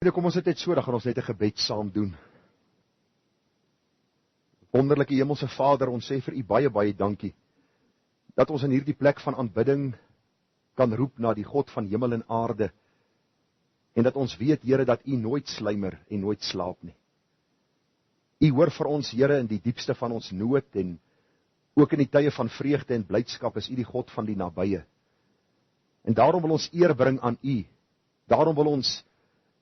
Geliefde, kom ons dit net so, dan gaan ons net 'n gebed saam doen. Wonderlike Hemelse Vader, ons sê vir U baie, baie dankie, dat ons in hierdie plek van aanbidding kan roep na die God van hemel en aarde, en dat ons weet, Here, dat U nooit sluimer en nooit slaap nie. U hoor vir ons, Here, in die diepste van ons nood, en ook in die tye van vreugde en blydskap is U die God van die nabye. En daarom wil ons eer bring aan U. Daarom wil ons,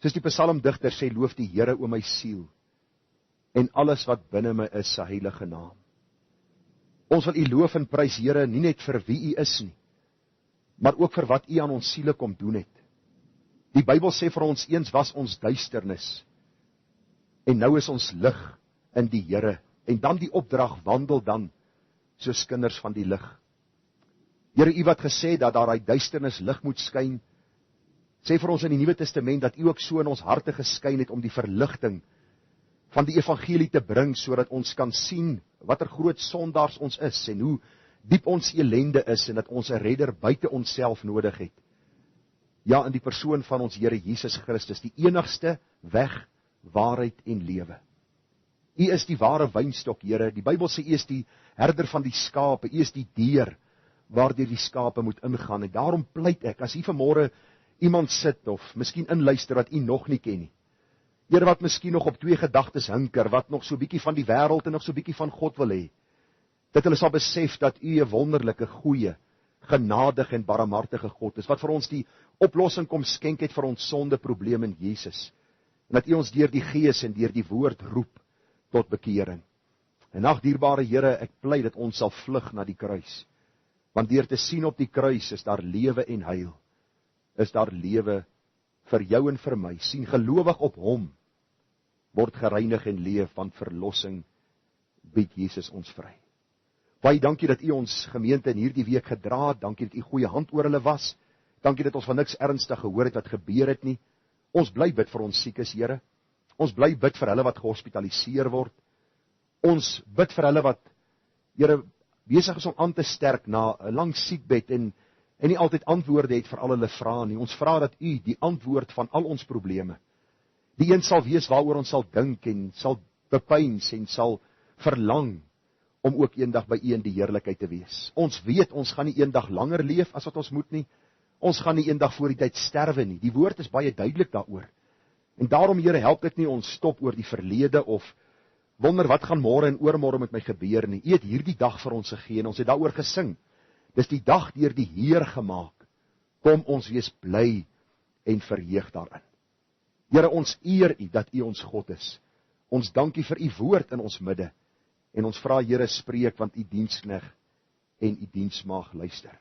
soos die psalmdigter sê, loof die Here o my siel, en alles wat binne my is, sy heilige naam. Ons wil U loof en prys, Here, nie net vir wie U is nie, maar ook vir wat U aan ons siele kom doen het. Die Bybel sê vir ons, eens was ons duisternis, en nou is ons lig in die Here, en dan die opdrag, wandel dan, soos kinders van die lig. Here, U wat gesê dat daar uit duisternis lig moet skyn, sê vir ons in die Nuwe Testament, dat U ook so in ons harte geskyn het, om die verligting van die evangelie te bring, sodat ons kan sien, wat groot sondaars ons is, en hoe diep ons elende is, en dat ons 'n redder buite onsself nodig het. Ja, in die persoon van ons Here Jesus Christus, die enigste weg, waarheid en lewe. U is die ware wynstok, Here. Die Bybel sê U is die herder van die skape, U is die deur waardeur die skape moet ingaan. En daarom pleit ek, as U vanmôre iemand sit, of miskien inluister wat U nog nie ken nie, Here, wat miskien nog op 2 gedagtes hinker, wat nog so bietjie van die wêreld en nog so bietjie van God wil hê, dat hulle sal besef dat U 'n wonderlike, goeie, genadige en barmhartige God is, wat vir ons die oplossing kom skenk het vir ons sondeprobleme in Jesus, en dat U ons deur die Gees en deur die woord roep tot bekering. En ag, dierbare Here, ek pleit dat ons sal vlug na die kruis, want deur te sien op die kruis is daar lewe en heil, is daar lewe vir jou en vir my. Sien gelowig op Hom, word gereinig en leef, want verlossing bied Jesus ons vry. Baie dankie dat U ons gemeente in hierdie week gedra het, dankie dat U goeie hand oor hulle was, dankie dat ons van niks ernstig gehoor het wat gebeur het nie. Ons bly bid vir ons siekes, Here. Ons bly bid vir hulle wat gehospitaliseer word. Ons bid vir hulle wat, Here, besig is om aan te sterk na 'n lang siekbed en nie altyd antwoorde het vir al hulle vrae nie. Ons vra dat U die antwoord van al ons probleme, die een sal wees waaroor ons sal dink en sal bepeins en sal verlang om ook eendag by U in die heerlikheid te wees. Ons weet, ons gaan nie eendag langer leef as wat ons moet nie. Ons gaan nie eendag voor die tyd sterwe nie. Die woord is baie duidelik daaroor. En daarom, Here, help dit nie ons stop oor die verlede of wonder wat gaan môre en oormôre met my gebeur nie. U het hierdie dag vir ons gegee en ons het daaroor gesing. Dis die dag deur die Heer gemaak. Kom ons wees bly en verheug daarin. Here, ons eer U dat U ons God is. Ons dank U vir U woord in ons midde. En ons vra, Here, spreek, want U diensknegt en U diensmaag luister.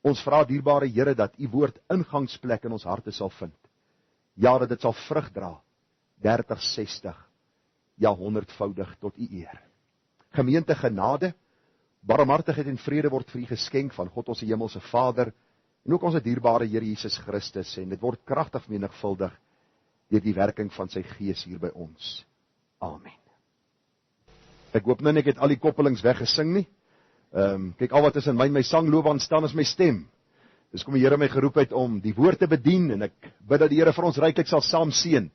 Ons vra, dierbare Here, dat U woord ingangsplek in ons harte sal vind. Ja, dat dit sal vrug dra, 30, 60, ja 100voudig tot U eer. Gemeente, genade, barmhartigheid en vrede word vir U geskenk van God ons hemelse Vader, en ook ons dierbare Here Jesus Christus, en dit word kragtig menigvuldig deur die werking van sy Gees hier by ons. Amen. Ek hoop nou nie ek het al die koppelings weggesing nie. Kyk, al wat is in my sangloopbaan staan is my stem. Dis kom die Here my geroep het om die woord te bedien, en ek bid dat die Here vir ons ryklik sal saam seën,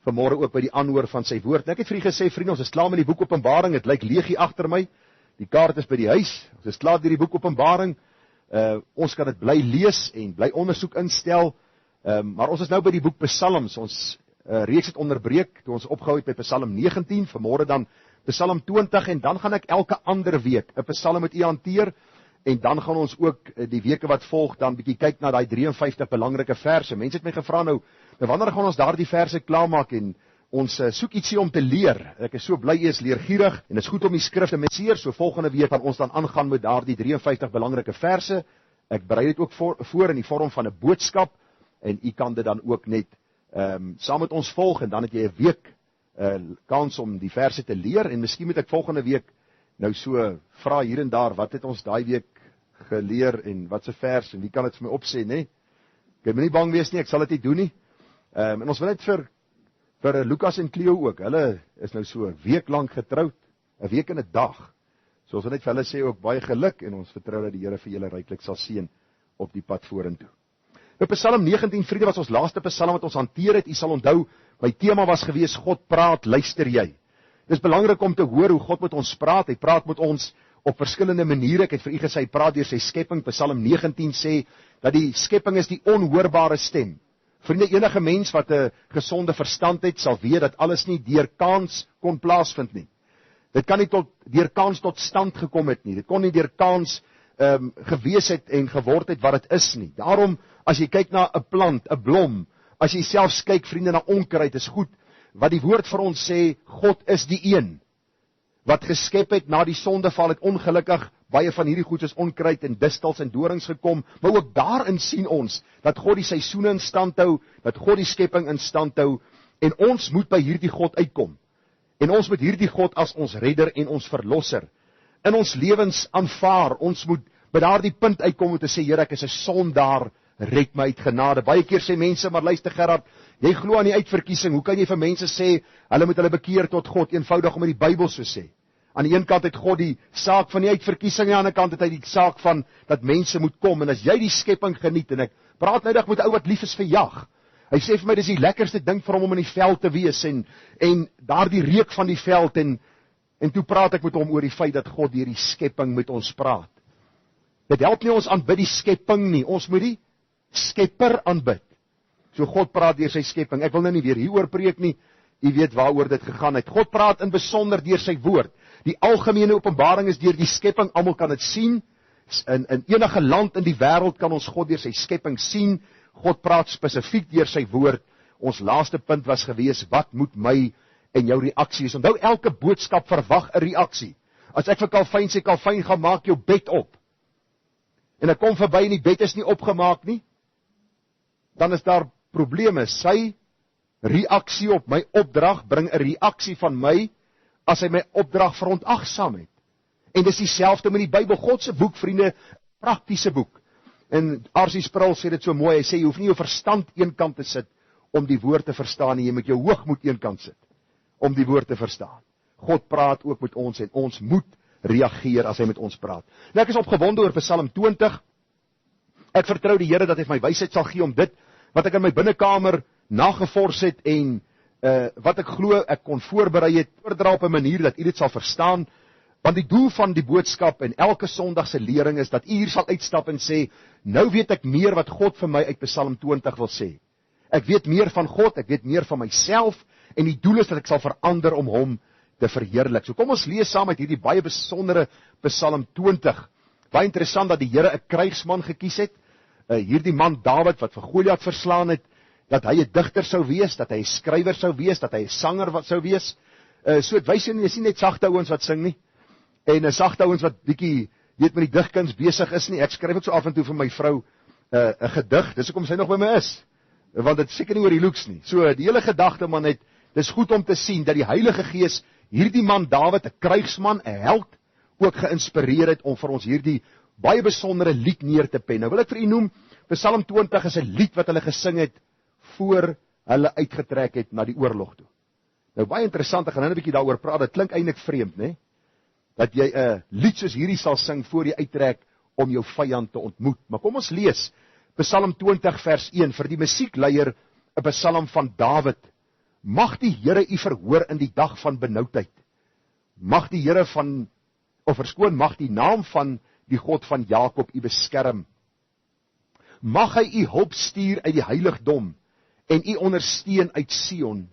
vanmôre ook by die aanhoor van sy woord. En ek het vir u gesê, vriende, ons is klaar met die boek Openbaring, het lyk leeg hier agter my, die kaart is by die huis, ons is klaar deur die boek Openbaring, ons kan dit bly lees en bly ondersoek instel, maar ons is nou by die boek Psalms, ons reeks het onderbreek, toe ons opgehou het by Psalm 19, vanmôre dan Psalm 20, en dan gaan ek elke ander week 'n Psalm met u hanteer, en dan gaan ons ook die weke wat volg, dan bietjie kyk na die 53 belangrike verse. Mense het my gevra nou wanneer gaan ons daardie verse klaarmaak, en ons soek ietsie om te leer. Ek is so bly u is leergierig, en dit is goed om die skrif te menseer, so volgende week gaan ons dan aangaan met daardie 53 belangrike verse. Ek berei dit ook voor in die vorm van 'n boodskap, en u kan dit dan ook net saam met ons volg, en dan het jy 'n week kans om die verse te leer, en miskien moet ek volgende week nou so vra hier en daar, wat het ons daai week geleer, en wat se vers, en wie kan dit vir my opsê, nee? Ek moet nie bang wees nie, ek sal dit nie doen nie. En ons wil net vir Lukas en Cleo ook, hulle is nou so 'n week lank getroud, 'n week en 'n dag. So ons wil net vir hulle sê ook baie geluk, en ons vertrou dat die Here vir julle ryklik sal seën op die pad vorentoe. Psalm 19, vriende, was ons laaste psalm wat ons hanteer het. U sal onthou, my tema was gewees, God praat, luister jy. Dit is belangrik om te hoor hoe God met ons praat. Hy praat met ons op verskillende maniere. Ek het vir u gesê, hy praat deur sy skepping. Psalm 19 sê, dat die skepping is die onhoorbare stem. Vriende, enige mens wat 'n gesonde verstand het, sal weet dat alles nie deur kans kon plaasvind nie. Dit kan nie deur kans tot stand gekom het nie. Dit kon nie deur kans gewees het en geword het wat dit is nie. Daarom, as jy kyk na 'n plant, 'n blom, as jy selfs kyk, vriende, na onkruid, is goed, wat die woord vir ons sê, God is die een, wat geskep het na die sondeval, het ongelukkig, baie van hierdie goed is onkruid en distels en dorings gekom, maar ook daarin sien ons, dat God die seisoene in stand hou, dat God die skepping in stand hou, en ons moet by hierdie God uitkom, en ons moet hierdie God as ons redder en ons verlosser, in ons lewens aanvaar, ons moet by daardie punt uitkom om te sê, Here, ek is 'n sondaar, red my uit genade. Baie keer sê mense, maar luister Gerard, jy glo aan die uitverkiesing, hoe kan jy vir mense sê, hulle moet hulle bekeer tot God, eenvoudig om in die Bybel so sê. Aan die een kant het God die saak van die uitverkiesing, aan die ander kant het hy die saak van, dat mense moet kom, en as jy die skepping geniet, en ek praat nou dag met 'n ou wat lief is vir jag, hy sê vir my, dis die lekkerste ding vir hom om in die veld te wees, en daar die reuk van die veld, en toe praat ek met hom oor die feit, dat God deur die skepping met ons praat. Dit help nie ons aanbid die skepping nie, ons moet die skepper aanbid. So God praat deur sy skepping. Ek wil nou nie weer hieroor preek nie, u weet waaroor dit gegaan het. God praat in besonder deur sy woord. Die algemene openbaring is deur die skepping, almal kan dit sien. In enige land in die wêreld kan ons God deur sy skepping sien. God praat spesifiek deur sy woord. Ons laaste punt was gewees, wat moet my en jou reaksie is? Onthou, elke boodskap verwag 'n reaksie. As ek vir Kalfyn sê, Kalfyn, gaan maak jou bed op, en ek kom verby en die bed is nie opgemaak nie, dan is daar probleme. Sy reaksie op my opdrag bring 'n reaksie van my, as hy my opdrag verontagsaam het. En dis dieselfde met die Bybel, God se boek, vriende, praktiese boek. En R.C. Sproul sê dit so mooi, hy sê, jy hoef nie jou verstand eenkant te sit, om die woord te verstaan nie, jy moet jou hoogmoed eenkant sit, om die woord te verstaan. God praat ook met ons, en ons moet reageer as hy met ons praat. Nou, ek is opgewonde oor Psalm 20, ek vertrou die Here dat hy my wysheid sal gee om dit, wat ek in my binnekamer nagevors het, en wat ek glo, ek kon voorberei het, oordra op 'n manier, dat u dit sal verstaan, want die doel van die boodskap, en elke Sondagse lering is, dat u hier sal uitstap en sê, nou weet ek meer wat God vir my uit Psalm 20 wil sê. Ek weet meer van God, ek weet meer van myself, en die doel is dat ek sal verander om hom te verheerlik. So kom ons lees saam uit hierdie baie besondere Psalm 20. Baie interessant dat die Here 'n krygsman gekies het, hierdie man Dawid wat vir Goliat verslaan het, dat hy 'n digter sou wees, dat hy 'n skrywer sou wees, dat hy 'n sanger wat sou wees. So dit wys jy nie, is nie net sagte ouens wat sing nie, en 'n sagte ouens wat bietjie, weet met die digkuns besig is nie. Ek skryf ook so af en toe vir my vrou 'n gedig, dis hoekom sy nog by my is, want dit seker nie oor die looks nie. So die hele gedagte man het, dis goed om te sien dat die Heilige Gees hierdie man Dawid, 'n krygsman, 'n held, ook geïnspireer het om vir ons hierdie baie besondere lied neer te pen. Nou wil ek vir u noem, Psalm 20 is 'n lied wat hulle gesing het voor hulle uitgetrek het na die oorlog toe. Nou baie interessant, ek gaan nou 'n bietjie daaroor praat. Dit klink eintlik vreemd, né? Dat jy 'n lied soos hierdie sal sing voor jy uittrek om jou vyand te ontmoet. Maar kom ons lees Psalm 20 vers 1 vir die musiekleier, 'n psalm van Dawid. Mag die Here u verhoor in die dag van benoudheid. Mag die Here mag die naam van die God van Jakob u beskerm. Mag hy u hulp stuur uit die heiligdom en u ondersteun uit Sion.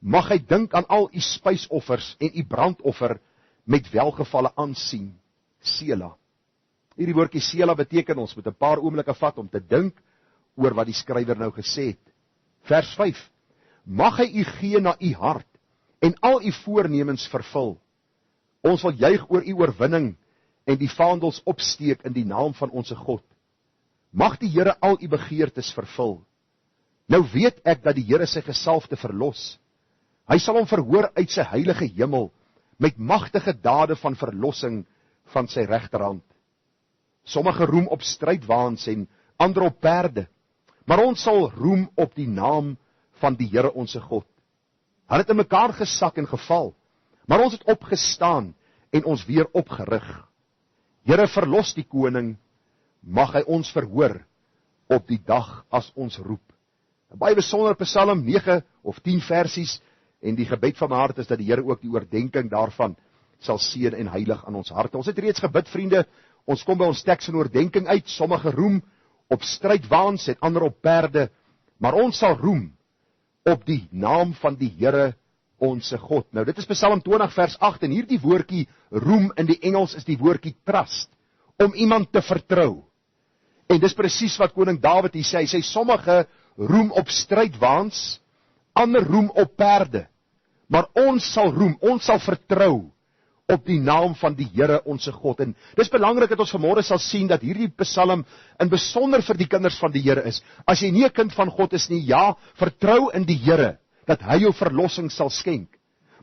Mag hy dink aan al u spysoffers en u brandoffer met welgevalle aansien. Sela. Hierdie woordjie Sela beteken ons moet 'n paar oomblikke vat om te dink oor wat die skrywer nou gesê het. Vers 5. Mag hy u gee na u hart en al u voornemens vervul. Ons wil juig oor u oorwinning en die vaandels opsteek in die naam van ons God. Mag die Here al u begeertes vervul. Nou weet ek dat die Here sy gesalfde verlos. Hy sal hom verhoor uit sy heilige hemel met magtige dade van verlossing van sy regterhand. Sommige roem op strydwaans en ander op perde, maar ons sal roem op die naam van die Here onse God. Hulle het in mekaar gesak en geval, maar ons het opgestaan en ons weer opgerig. Here, verlos die koning, mag hy ons verhoor op die dag as ons roep. 'n Baie besondere Psalm, 9 of 10 versies, en die gebed van my hart is dat die Here ook die oordenking daarvan sal seën en heilig aan ons harte. Ons het reeds gebid, vriende, ons kom by ons teks en oordenking uit, sommige roem op strydwaans en ander op perde, maar ons sal roem op die naam van die Here onse God. Nou dit is Psalm 20 vers 8, en hierdie woordjie roem in die Engels is die woordjie trust, om iemand te vertrou. En dis presies wat koning Dawid hier sê, hy sê sommige roem op strydwaans, ander roem op perde, maar ons sal roem, ons sal vertrou op die naam van die Here onse God. En dis belangrik dat ons vanmôre sal sien dat hierdie Psalm in besonder vir die kinders van die Here is. As jy nie 'n kind van God is nie, ja, vertrou in die Here dat hy jou verlossing sal skenk.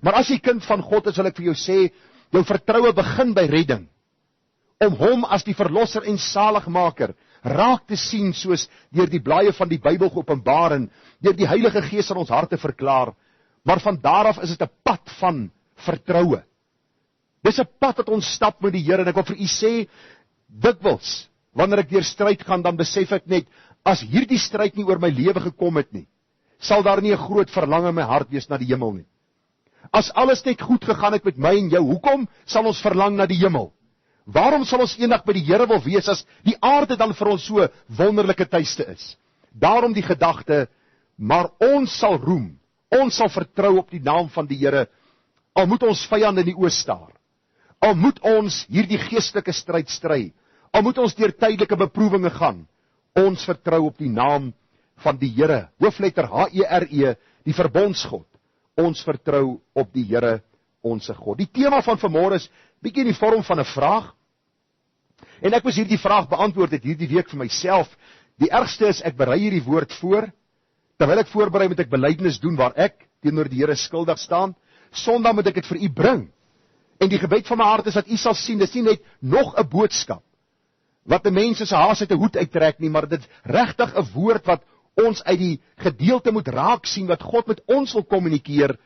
Maar as jy kind van God is, wil ek vir jou sê, jou vertroue begin by redding. Om hom as die verlosser en saligmaker raak te sien soos deur die blaaie van die Bybel geopenbaar en deur die Heilige Gees in ons harte verklaar. Maar van daar af is dit 'n pad van vertroue. Dis 'n pad wat ons stap met die Here, en ek wil vir u sê, dikwels, wanneer ek deur stryd gaan, dan besef ek net, as hierdie stryd nie oor my lewe gekom het nie, sal daar nie 'n groot verlange in my hart wees na die hemel nie. As alles net goed gegaan het met my en jou, hoekom sal ons verlang na die hemel? Waarom sal ons eendag by die Here wil wees, as die aarde dan vir ons so wonderlike tuiste is? Daarom die gedagte, maar ons sal roem, ons sal vertrou op die naam van die Here, al moet ons vyand in die oë staar. Al moet ons hierdie geestelike stryd stry, al moet ons deur tydelike beproewinge gaan, ons vertrou op die naam van die Here, hoofletter H-E-R-E, die verbondsgod. Ons vertrou op die Here, onse God. Die tema van vanmôre is bietjie in die vorm van 'n vraag. En ek moes hierdie vraag beantwoord het hierdie week vir myself. Die ergste is, ek berei hierdie woord voor, terwyl ek voorberei moet ek belydenis doen waar ek teenoor die Here skuldig staan. Sondag moet ek dit vir u bring. En die gebed van my hart is dat u sal sien, dis nie net nog 'n boodskap wat 'n mens se haas uit 'n hoed uittrek nie, maar dit is regtig 'n woord wat ons uit die gedeelte moet raak sien, wat God met ons wil kommunikeer,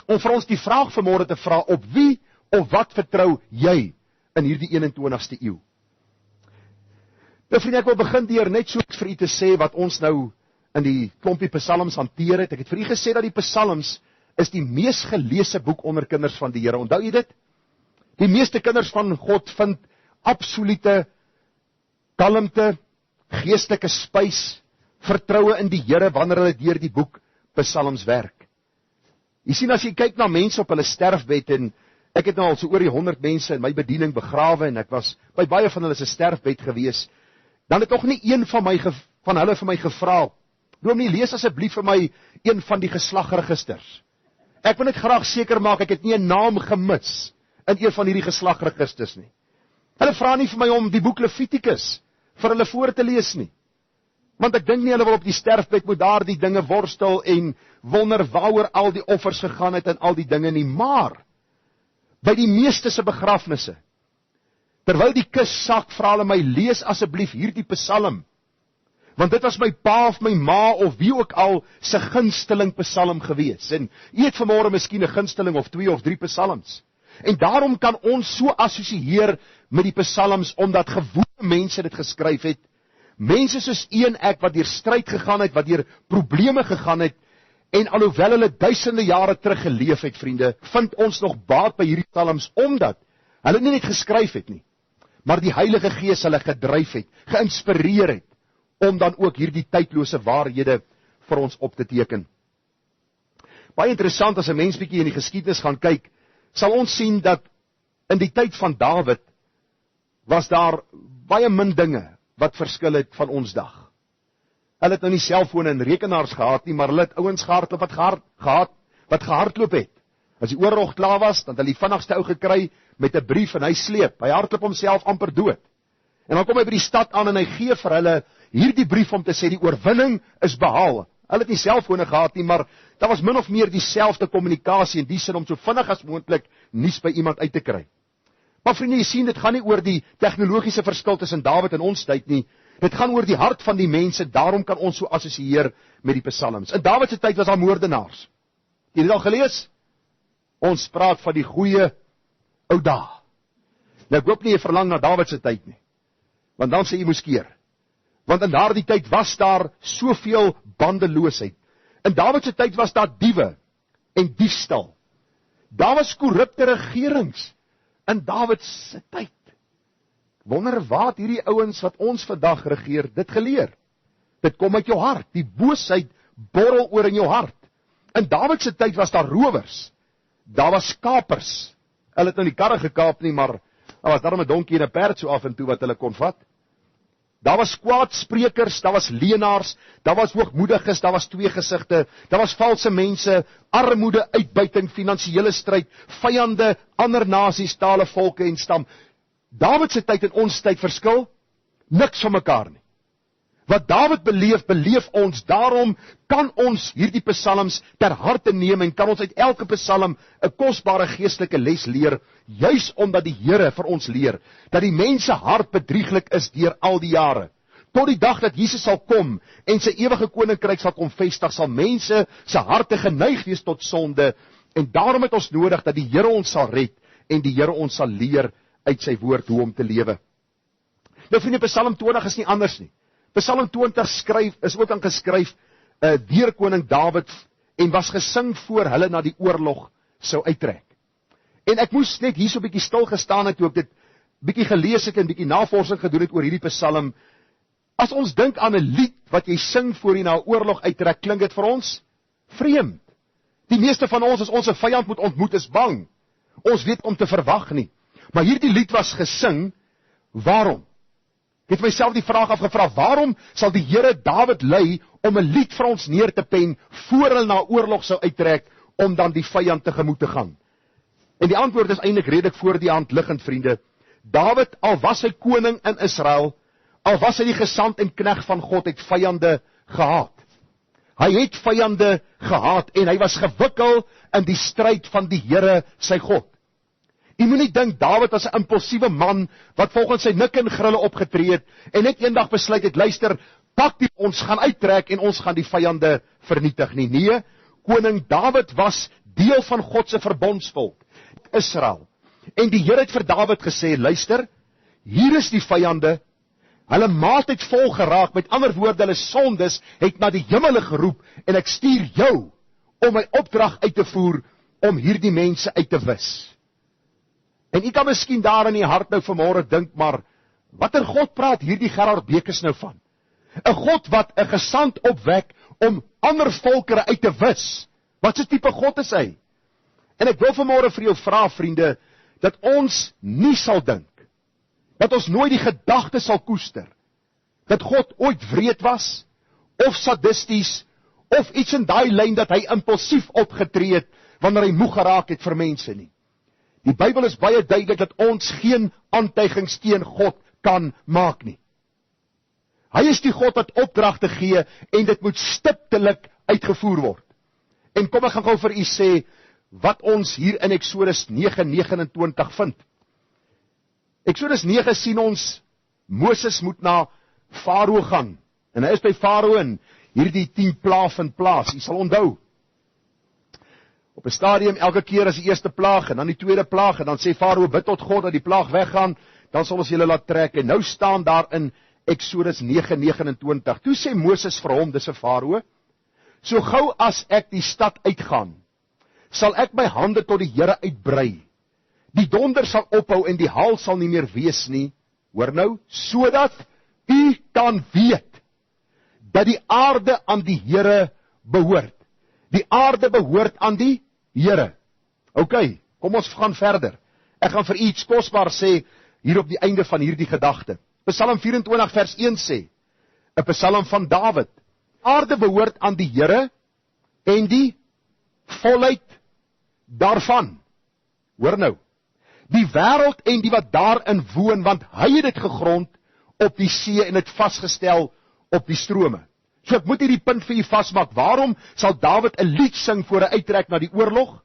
om vir ons die vraag vanmôre te vra, op wie of wat vertrou jy in hierdie 21ste eeu? Nou vriende, ek wil begin deur net so vir u te sê wat ons nou in die klompie psalms hanteer het. Ek het vir u gesê dat die psalms is die mees geleesde boek onder kinders van die Here. Onthou jy dit? Die meeste kinders van God vind absolute kalmte, geestelike spys, vertroue in die Here wanneer hulle deur die boek Psalms werk. Jy sien, as jy kyk na mense op hulle sterfbed, en ek het nou al so oor die 100 mense in my bediening begrawe, en ek was by baie van hulle se sterfbed gewees, dan het nog nie een van hulle vir my gevra, Dominee, lees asseblief vir my een van die geslagregisters. Ek wil net graag seker maak, ek het nie 'n naam gemis in een van hierdie geslagregisters nie. Hulle vra nie vir my om die boek Levitikus vir hulle voor te lees nie. Want ek dink nie hulle wil op die sterfbed moet daar die dinge worstel en wonder waaroor al die offers gegaan het en al die dinge nie. Maar by die meeste se begrafnisse, terwyl die kus sak, vra hulle my, lees asseblief hierdie Psalm. Want dit was my pa of my ma of wie ook al se gunsteling Psalm gewees. En u het vanmôre miskien 'n gunsteling of 2 of 3 Psalms. En daarom kan ons so assosieer met die Psalms, omdat gewone mense dit geskryf het. Mense soos u en ek wat deur stryd gegaan het, wat deur probleme gegaan het, en alhoewel hulle duisende jare terug geleef het, vriende, vind ons nog baat by hierdie Psalms, omdat hulle nie net geskryf het nie, maar die Heilige Gees hulle gedryf het, geïnspireer het, om dan ook hierdie tydlose waarhede vir ons op te teken. Baie interessant, as 'n mens bietjie in die geskiedenis gaan kyk, sal ons sien dat in die tyd van Dawid was daar baie min dinge wat verskil het van ons dag. Hulle het nou nie selfone en rekenaars gehad nie, maar hulle het ouens gehardloop wat gehardloop het. As die oorlog klaar was, dan het hulle die vinnigste ou gekry met 'n brief en hy sleep. Hy hardloop homself amper dood. En dan kom hy by die stad aan en hy gee vir hulle hierdie brief om te sê die oorwinning is behaal. Hulle het nie selfone gehad nie, maar daar was min of meer dieselfde kommunikasie in die sin om so vinnig as moontlik nuus by iemand uit te kry. Maar vriende, jy sien, dit gaan nie oor die tegnologiese verskil tussen Dawid en ons tyd nie. Dit gaan oor die hart van die mense, daarom kan ons so assosieer met die Psalms. In Dawid se tyd was daar moordenaars. Jy het dit al gelees? Ons praat van die goeie ou dae. Nou ek hoop nie jy verlang na Dawid se tyd nie, want dan sê jy moes keer. Want in daardie tyd was daar soveel bandeloosheid. In Dawid se tyd was daar diewe en diefstal. Daar was korrupte regerings in Dawid se tyd. Wonder wat hierdie ouens wat ons vandag regeer, dit geleer. Dit kom uit jou hart, die boosheid borrel oor in jou hart. In Dawid se tyd was daar rowers, daar was kapers. Hulle het nou die karre gekaap nie, maar daar was daarom 'n donkie en 'n perd so af en toe wat hulle kon vat. Daar was kwaadsprekers, daar was leenaars, daar was hoogmoediges, daar was tweegesigte, daar was valse mense, armoede, uitbuiting, finansiële stryd, vyande, ander nasies, tale, volke en stam. Dawid se tyd en ons tyd verskil niks van mekaar nie. Wat Dawid beleef, beleef ons. Daarom kan ons hierdie psalms ter harte neem en kan ons uit elke psalm 'n kosbare geestelike les leer, juis omdat die Here vir ons leer dat die mens se hart bedrieglik is deur al die jare. Tot die dag dat Jesus sal kom en sy ewige koninkryk sal kom vestig, sal mense se harte geneig wees tot sonde, en daarom het ons nodig dat die Here ons sal red en die Here ons sal leer uit sy woord hoe om te lewe. Nou vriende, Psalm 20 is nie anders nie. Psalm 20 is ook aangeskryf deur koning Dawid en was gesing voor hulle na die oorlog sou uittrek. En ek moes net hier so 'n bietjie stil gestaan het toe ek dit bietjie gelees het en bietjie navorsing gedoen het oor hierdie Psalm. As ons dink aan 'n lied wat jy sing voor jy na 'n oorlog uittrek, klink dit vir ons vreemd. Die meeste van ons, as ons 'n vyand moet ontmoet, is bang. Ons weet om te verwag nie. Maar hierdie lied was gesing, waarom? Ek het myself die vraag afgevra, waarom sal die Here Dawid lei om 'n lied vir ons neer te pen voor hulle na oorlog sou uittrek om dan die vyand tegemoet te gaan? En die antwoord is eintlik redelik voor die hand liggend, vriende. Dawid, al was hy koning in Israel, al was hy die gesant en knegt van God, het vyande gehaat. Hy het vyande gehaat en hy was gewikkel in die stryd van die Here sy God. Jy moet nie dink Dawid was 'n impulsiewe man wat volgens sy nik en grille opgetree het en net eendag besluit het, luister, pak die, ons gaan uittrek en ons gaan die vyande vernietig nie. Nee, koning Dawid was deel van God se verbondsvolk, Israel. En die Here het vir Dawid gesê, luister, hier is die vyande, hulle maat het vol geraak, met ander woorde, hulle sondes het na die hemele geroep, en ek stuur jou om my opdrag uit te voer, om hierdie mense uit te wis. En u kan miskien daar in die hart nou vanmôre dink, maar watter God praat hierdie Gerard Bekes nou van? 'n God wat 'n gesant opwek om ander volkere uit te wis. Wat se tipe God is hy? En ek wil vanmôre vir jou vra, vriende, dat ons nie sal dink, dat ons nooit die gedagte sal koester, dat God ooit wreed was, of sadisties, of iets in daai lyn dat hy impulsief opgetree het, wanneer hy moeg geraak het vir mense nie. Die Bybel is baie duidelik dat ons geen aantuigings teen God kan maak nie. Hy is die God wat opdragte gee en dit moet stiptelik uitgevoer word. En kom ek gaan gou vir u sê wat ons hier in Eksodus 9:29 vind. Eksodus 9 sien ons Moses moet na Farao gaan. En hy is by Farao en hierdie 10 plaae vind plaas. U sal onthou. Op 'n stadium elke keer as die eerste plaag en dan die tweede plaag en dan sê Farao bid tot God dat die plaag weggaan, dan sal ons julle laat trek. En nou staan daar in Eksodus 9:29. Toe sê Moses vir hom, dis 'n Farao, so gou as ek die stad uitgaan, sal ek my hande tot die Here uitbrei. Die donder sal ophou en die haal sal nie meer wees nie. Hoor nou, sodat u kan weet dat die aarde aan die Here behoort. Die aarde behoort aan die Here. OK, kom ons gaan verder. Ek gaan vir u iets kosbaar sê hier op die einde van hierdie gedagte. Psalm 24 vers 1 sê, 'n Psalm van Dawid. Aarde behoort aan die Here en die volheid daarvan. Hoor nou. Die wêreld en die wat daarin woon, want hy het dit gegrond op die see en dit vasgestel op die strome. So ek moet hierdie punt vir u vasmaak. Waarom sal Dawid 'n lied sing voor hy uittrek na die oorlog?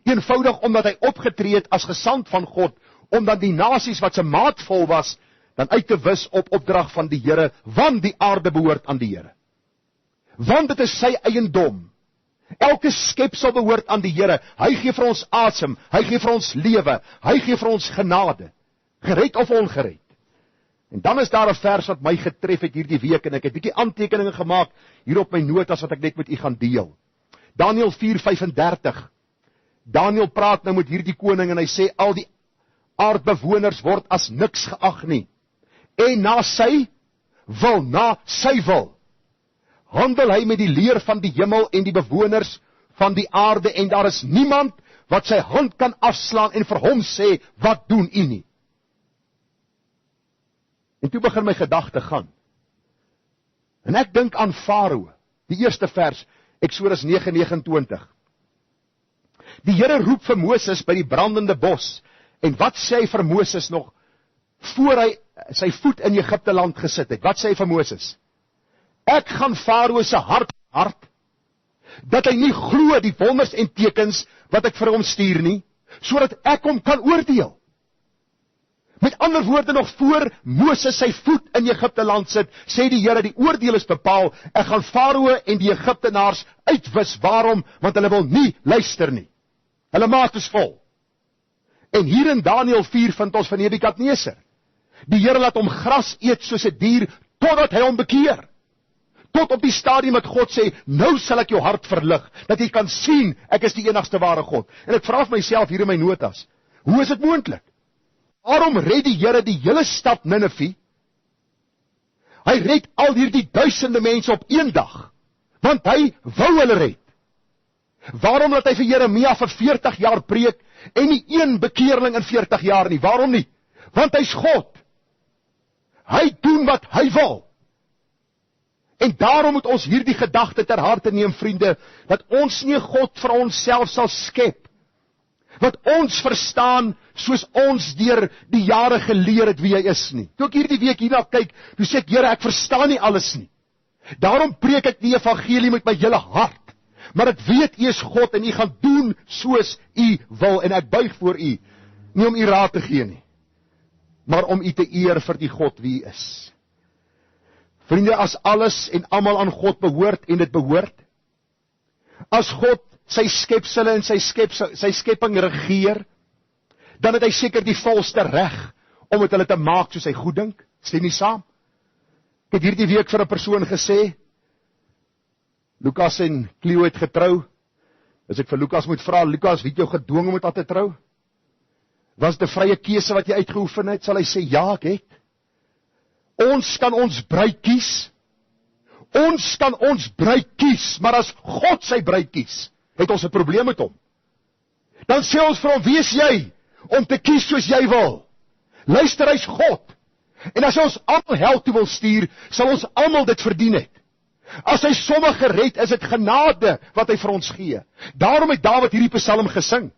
Eenvoudig omdat hy opgetree het as gesant van God, om dan die nasies wat se maat vol was, dan uit te wis op opdrag van die Here, want die aarde behoort aan die Here. Want dit is sy eiendom. Elke skepsel behoort aan die Here. Hy gee vir ons asem, hy gee vir ons lewe, hy gee vir ons genade, gered of ongered. En dan is daar 'n vers wat my getref het hierdie week, en ek het 'n bietjie aantekeninge gemaak hier op my notas wat ek net met u gaan deel. Daniël 4:35. Daniël praat nou met hierdie koning en hy sê, al die aardbewoners word as niks geag nie. En na sy wil, handel hy met die leer van die hemel en die bewoners van die aarde, en daar is niemand wat sy hand kan afslaan en vir hom sê, wat doen u nie? En toe begin my gedagte gaan. En ek dink aan Farao, die eerste vers, Eksodus 9:29. Die Here roep vir Moses by die brandende bos, en wat sê hy vir Moses nog, voor hy sy voet in Egipte land gesit het? Wat sê hy vir Moses? Ek gaan Farao se hart, dat hy nie glo die wonders en tekens wat ek vir hom stuur nie, sodat ek hom kan oordeel. Met ander woorde, nog voor Moses sy voet in Egipte land sit, sê die Here, die oordeel is bepaal, ek gaan Farao en die Egiptenaars uitwis. Waarom? Want hulle wil nie luister nie. Hulle maat is vol. En hier in Daniël 4 vind ons van Nebukadneser. Die Here laat hom gras eet soos 'n dier, totdat hy hom bekeer. Tot op die stadium dat God sê, nou sal ek jou hart verlig, dat jy kan sien, ek is die enigste ware God. En ek vra vir myself hier in my notas, hoe is dit moontlik? Waarom red die Here die hele stad Ninive? Hy red al hierdie duisende mense op een dag, want hy wou hulle red. Waarom laat hy vir Jeremia vir 40 jaar preek, en nie een bekeerling in 40 jaar nie? Waarom nie? Want hy's God. Hy doen wat hy wil. En daarom moet ons hierdie gedagte ter harte neem, vriende, dat ons nie God vir onsself sal skep, wat ons verstaan, soos ons deur die jare geleer het wie hy is nie. Toe ek hierdie week hierna kyk, toe sê ek, Here, ek verstaan nie alles nie. Daarom preek ek die evangelie met my hele hart, maar ek weet u is God, en u gaan doen soos u wil, en ek buig voor u, nie om u raad te gee nie, maar om u te eer vir die God wie u is. Vriende, as alles en almal aan God behoort, en dit behoort, as God sy skepsele en sy skepping regeer, dan het hy seker die volste reg om met hulle te maak soos hy goed dink. Stem nie saam? Ek het hierdie week vir 'n persoon gesê, Lukas en Cleo het getrou. As ek vir Lukas moet vra, Lukas, wie het jou gedwing om met haar te trou? Was dit 'n vrye keuse wat jy uitgeoefen het? Sal hy sê, ja, ek het. Ons kan ons bruid kies. Ons kan ons bruid kies, maar as God sy bruid kies, het ons 'n probleem met hom. Dan sê ons vir hom, wie is jy om te kies soos jy wil? Luister, hy's God. En as hy ons almal hel toe wil stuur, sal ons almal dit verdien het. As hy sommige red, is dit genade wat hy vir ons gee. Daarom het Dawid hierdie psalm gesing.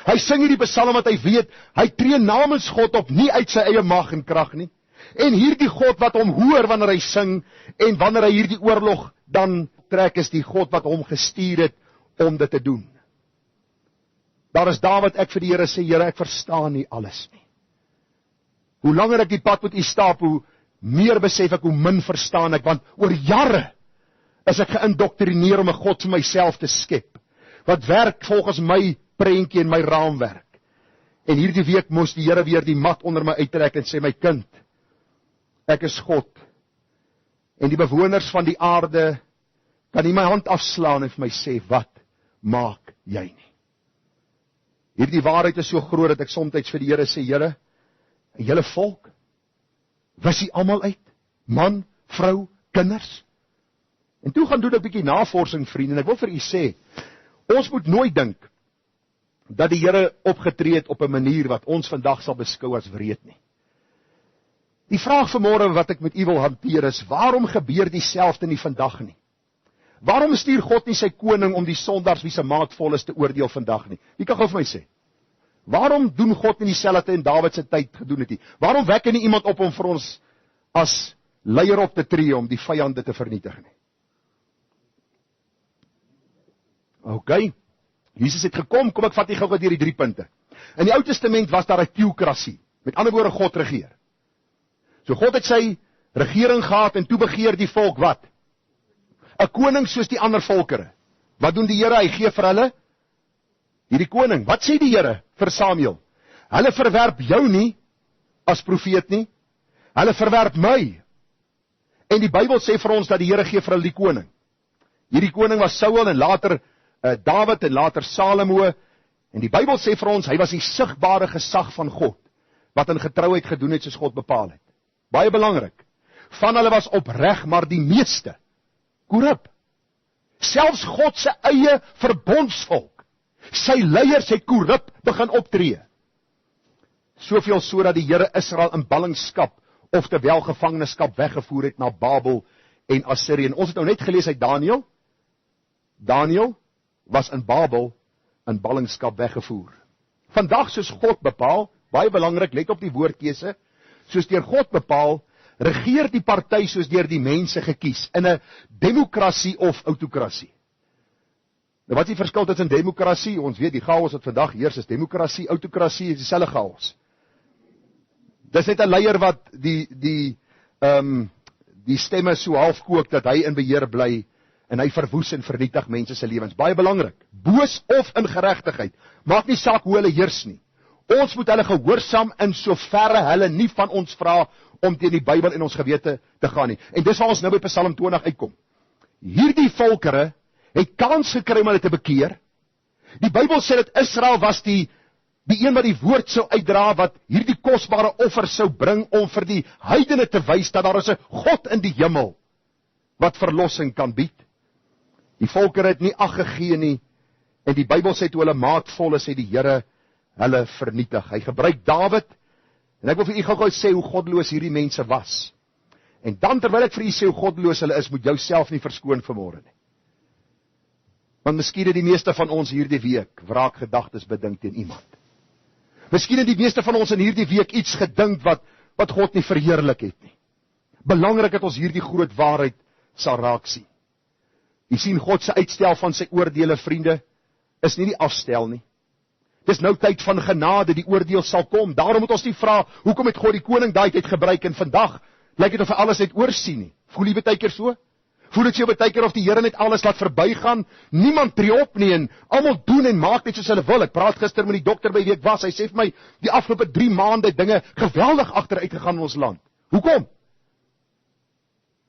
Hy sing hierdie psalm wat hy weet, hy tree namens God op, nie uit sy eie mag en krag nie. En hierdie God wat hom hoor wanneer hy sing, en wanneer hy hierdie oorlog dan trek, is die God wat hom gestuur het om dit te doen. Daar is Dawid, ek vir die Here sê, Here, ek verstaan nie alles nie. Hoe langer ek die pad met u stap, hoe meer besef ek hoe min verstaan ek, want oor jare is ek geïndoktrineer om 'n God vir myself te skep, wat werk volgens my prentjie en my raamwerk. En hierdie week moes die Here weer die mat onder my uittrek en sê, my kind, ek is God, en die bewoners van die aarde kan nie my hand afslaan en vir my sê, wat maak jy nie? Hierdie waarheid is so groot dat ek soms vir die Here sê, Here, 'n hele volk, wis hy almal uit, man, vrou, kinders. En toe gaan doen ek 'n bietjie navorsing, vriende, en ek wil vir u sê, ons moet nooit dink dat die Here opgetree het op 'n manier wat ons vandag sal beskou as wreed nie. Die vraag vanmôre wat ek met u wil hanteer is, waarom gebeur dieselfde nie vandag nie? Waarom stuur God nie sy koning om die sondaars wie se maat vol is te oordeel vandag nie? Wie kan gou vir my sê? Waarom doen God nie dieselfde in Dawid se tyd gedoen het nie? Waarom wek hy nie iemand op om vir ons as leier op te tree om die vyande te vernietig nie? OK. Jesus het gekom, kom ek vat nie gou-gou deur die 3 punte. In die Ou Testament was daar 'n teokrasie. Met ander woorde, God regeer. So God het sy regering gehad en toe begeer die volk wat? 'n koning soos die ander volkere. Wat doen die Here? Hy gee vir hulle hierdie koning. Wat sê die Here vir Samuel? Hulle verwerp jou nie as profeet nie. Hulle verwerp my. En die Bybel sê vir ons dat die Here gee vir hulle die koning. Hierdie koning was Saul en later Dawid en later Salomo. En die Bybel sê vir ons, hy was die sigbare gesag van God, wat in getrouheid gedoen het soos God bepaal het. Baie belangrik. Van hulle was opreg, maar die meeste korrup. Selfs God se eie verbondsvolk, sy leiers het korrup begin optree. Soveel so dat die Here Israel in ballingskap, oftewel gevangenskap weggevoer het na Babel en Assirië. En ons het nou net gelees uit Daniël. Daniël was in Babel in ballingskap weggevoer. Vandag soos God bepaal, baie belangrik, let op die woordkeuse, soos deur God bepaal, regeer die party soos deur die mense gekies, in 'n demokrasie of autokrasie. Nou wat is die verskil tussen demokrasie? Ons weet die chaos wat vandag heers is demokrasie, autokrasie is dieselfde chaos. Dis net 'n leier wat die stemme so half kook dat hy in beheer bly en hy verwoes en vernietig mense se lewens. Baie belangrik. Boos of in geregtigheid. Maak nie saak hoe hulle heers nie. Ons moet hulle gehoorsaam in soverre hulle nie van ons vra om teen die Bybel en ons gewete te gaan nie. En dis waar ons nou by Psalm 20 uitkom. Hierdie volkere het kans gekry om hulle te bekeer. Die Bybel sê dat Israel was die een wat die woord sou uitdra, wat hierdie kosbare offer sou bring om vir die heidene te wys dat daar is 'n God in die hemel wat verlossing kan bied. Die volkere het nie ag gegee nie, en die Bybel sê toe hulle maatvol is, het die Here hulle vernietig. Hy gebruik Dawid, en ek wil vir u gou sê hoe godloos hierdie mense was. En dan terwyl ek vir u sê hoe godloos hulle is, moet jou self nie verskoon vanmôre nie. Want miskien het die meeste van ons hierdie week wraakgedagtes bedink teen iemand. Miskien het die meeste van ons in hierdie week iets gedink wat God nie verheerlik het nie. Belangrik dat ons hierdie groot waarheid sal raak sien. Jy sien, God se uitstel van sy oordeele, vriende, is nie die afstel nie. Dis nou tyd van genade, die oordeel sal kom. Daarom moet ons nie vra, hoekom het God die koning daai tyd gebruik en vandag lyk dit of hy alles net oorsien nie. Voel jy baie keer so? Voel dit jy baie keer of die Here net alles laat verbygaan? Niemand tree op nie en almal doen en maak net soos hulle wil. Ek praat gister met die dokter by wie ek was. Hy sê vir my, die afgelope 3 maande dinge geweldig agteruit gegaan in ons land. Hoekom?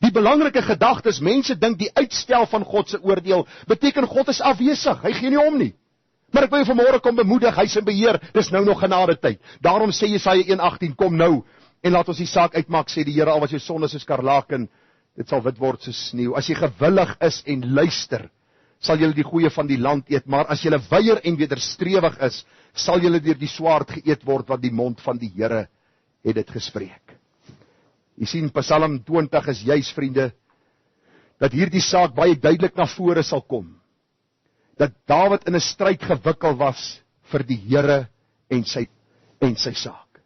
Die belangrike gedagte is, mense dink die uitstel van God se oordeel beteken God is afwesig. Hy gee nie om nie. Maar ek wil jou vanmôre kom bemoedig, hy is in beheer. Dis nou nog genade tyd. Daarom sê Jesaja 1:18, kom nou en laat ons die saak uitmaak, sê die Here, al was jou sonde soos skarlaken, dit sal wit word soos sneeu. As jy gewillig is en luister, sal jy die goeie van die land eet, maar as jy weier en wederstrewig is, sal jy deur die swaard geëet word, want die mond van die Here het dit gespreek. Jy sien, Psalm 20 is juis, vriende, dat hierdie saak baie duidelik na vore sal kom. Dat Dawid in 'n stryd gewikkel was vir die Here en sy saak.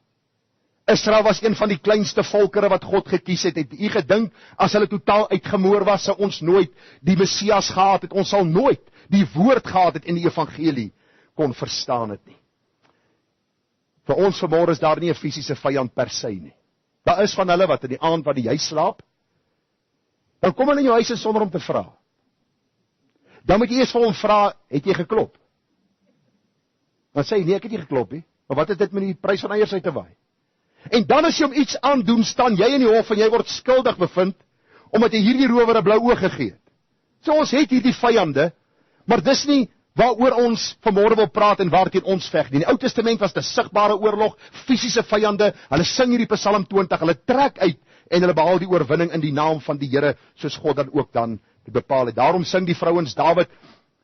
Israel was een van die kleinste volkere wat God gekies het. Het u gedink, as hulle totaal uitgemoor was, sou ons nooit die Messias gehad het, ons sal nooit die woord gehad het en die evangelie kon verstaan het nie. Vir ons vanmôre is daar nie 'n fisiese vyand per se nie. Daar is van hulle wat in die aand wanneer jy slaap, dan kom hulle in jou huis sonder om te vra. Dan moet jy eers vir hom vra, het jy geklop? Dan sê hy, nee, ek het nie geklop nie. Maar wat is dit met die prys van eiers uit te waai? En dan as jy hom iets aandoen, staan jy in die hof en jy word skuldig bevind, omdat jy hierdie rower 'n blou oog gegee het. So ons het hierdie vyande, maar dis nie waaroor ons vanmôre wil praat en waarteen ons veg nie. In die Ou Testament was dit 'n sigbare oorlog, fisiese vyande. Hulle sing hierdie Psalm 20, hulle trek uit en hulle behaal die oorwinning in die naam van die Here, soos God dan ook dan bepaal het. Daarom sing die vrouens Dawid,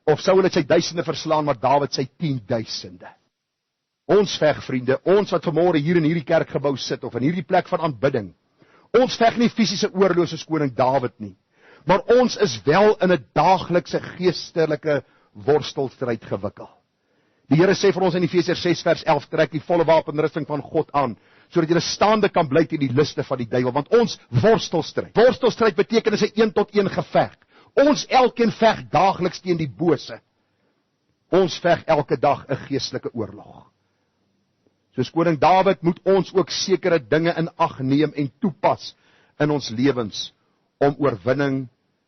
of Saul het sy duisende verslaan, maar Dawid sy 10.000e. Ons veg, vriende, ons wat vanmôre hier in hierdie kerkgebou sit, of in hierdie plek van aanbidding, ons veg nie fisiese oorlog soos koning Dawid nie, maar ons is wel in 'n daaglikse geestelike worstelstryd gewikkel. Die Here sê vir ons in Efesiërs 6 vers 11, trek die volle wapenrusting van God aan, sodat jy staande kan bly teen die liste van die duiwel, want ons worstelstryd beteken is 'n 1-tot-1 geveg. Ons elkeen veg daagliks teen die bose. Ons veg elke dag 'n geestelike oorlog. Soos koning Dawid moet ons ook sekere dinge in ag neem en toepas in ons lewens om oorwinning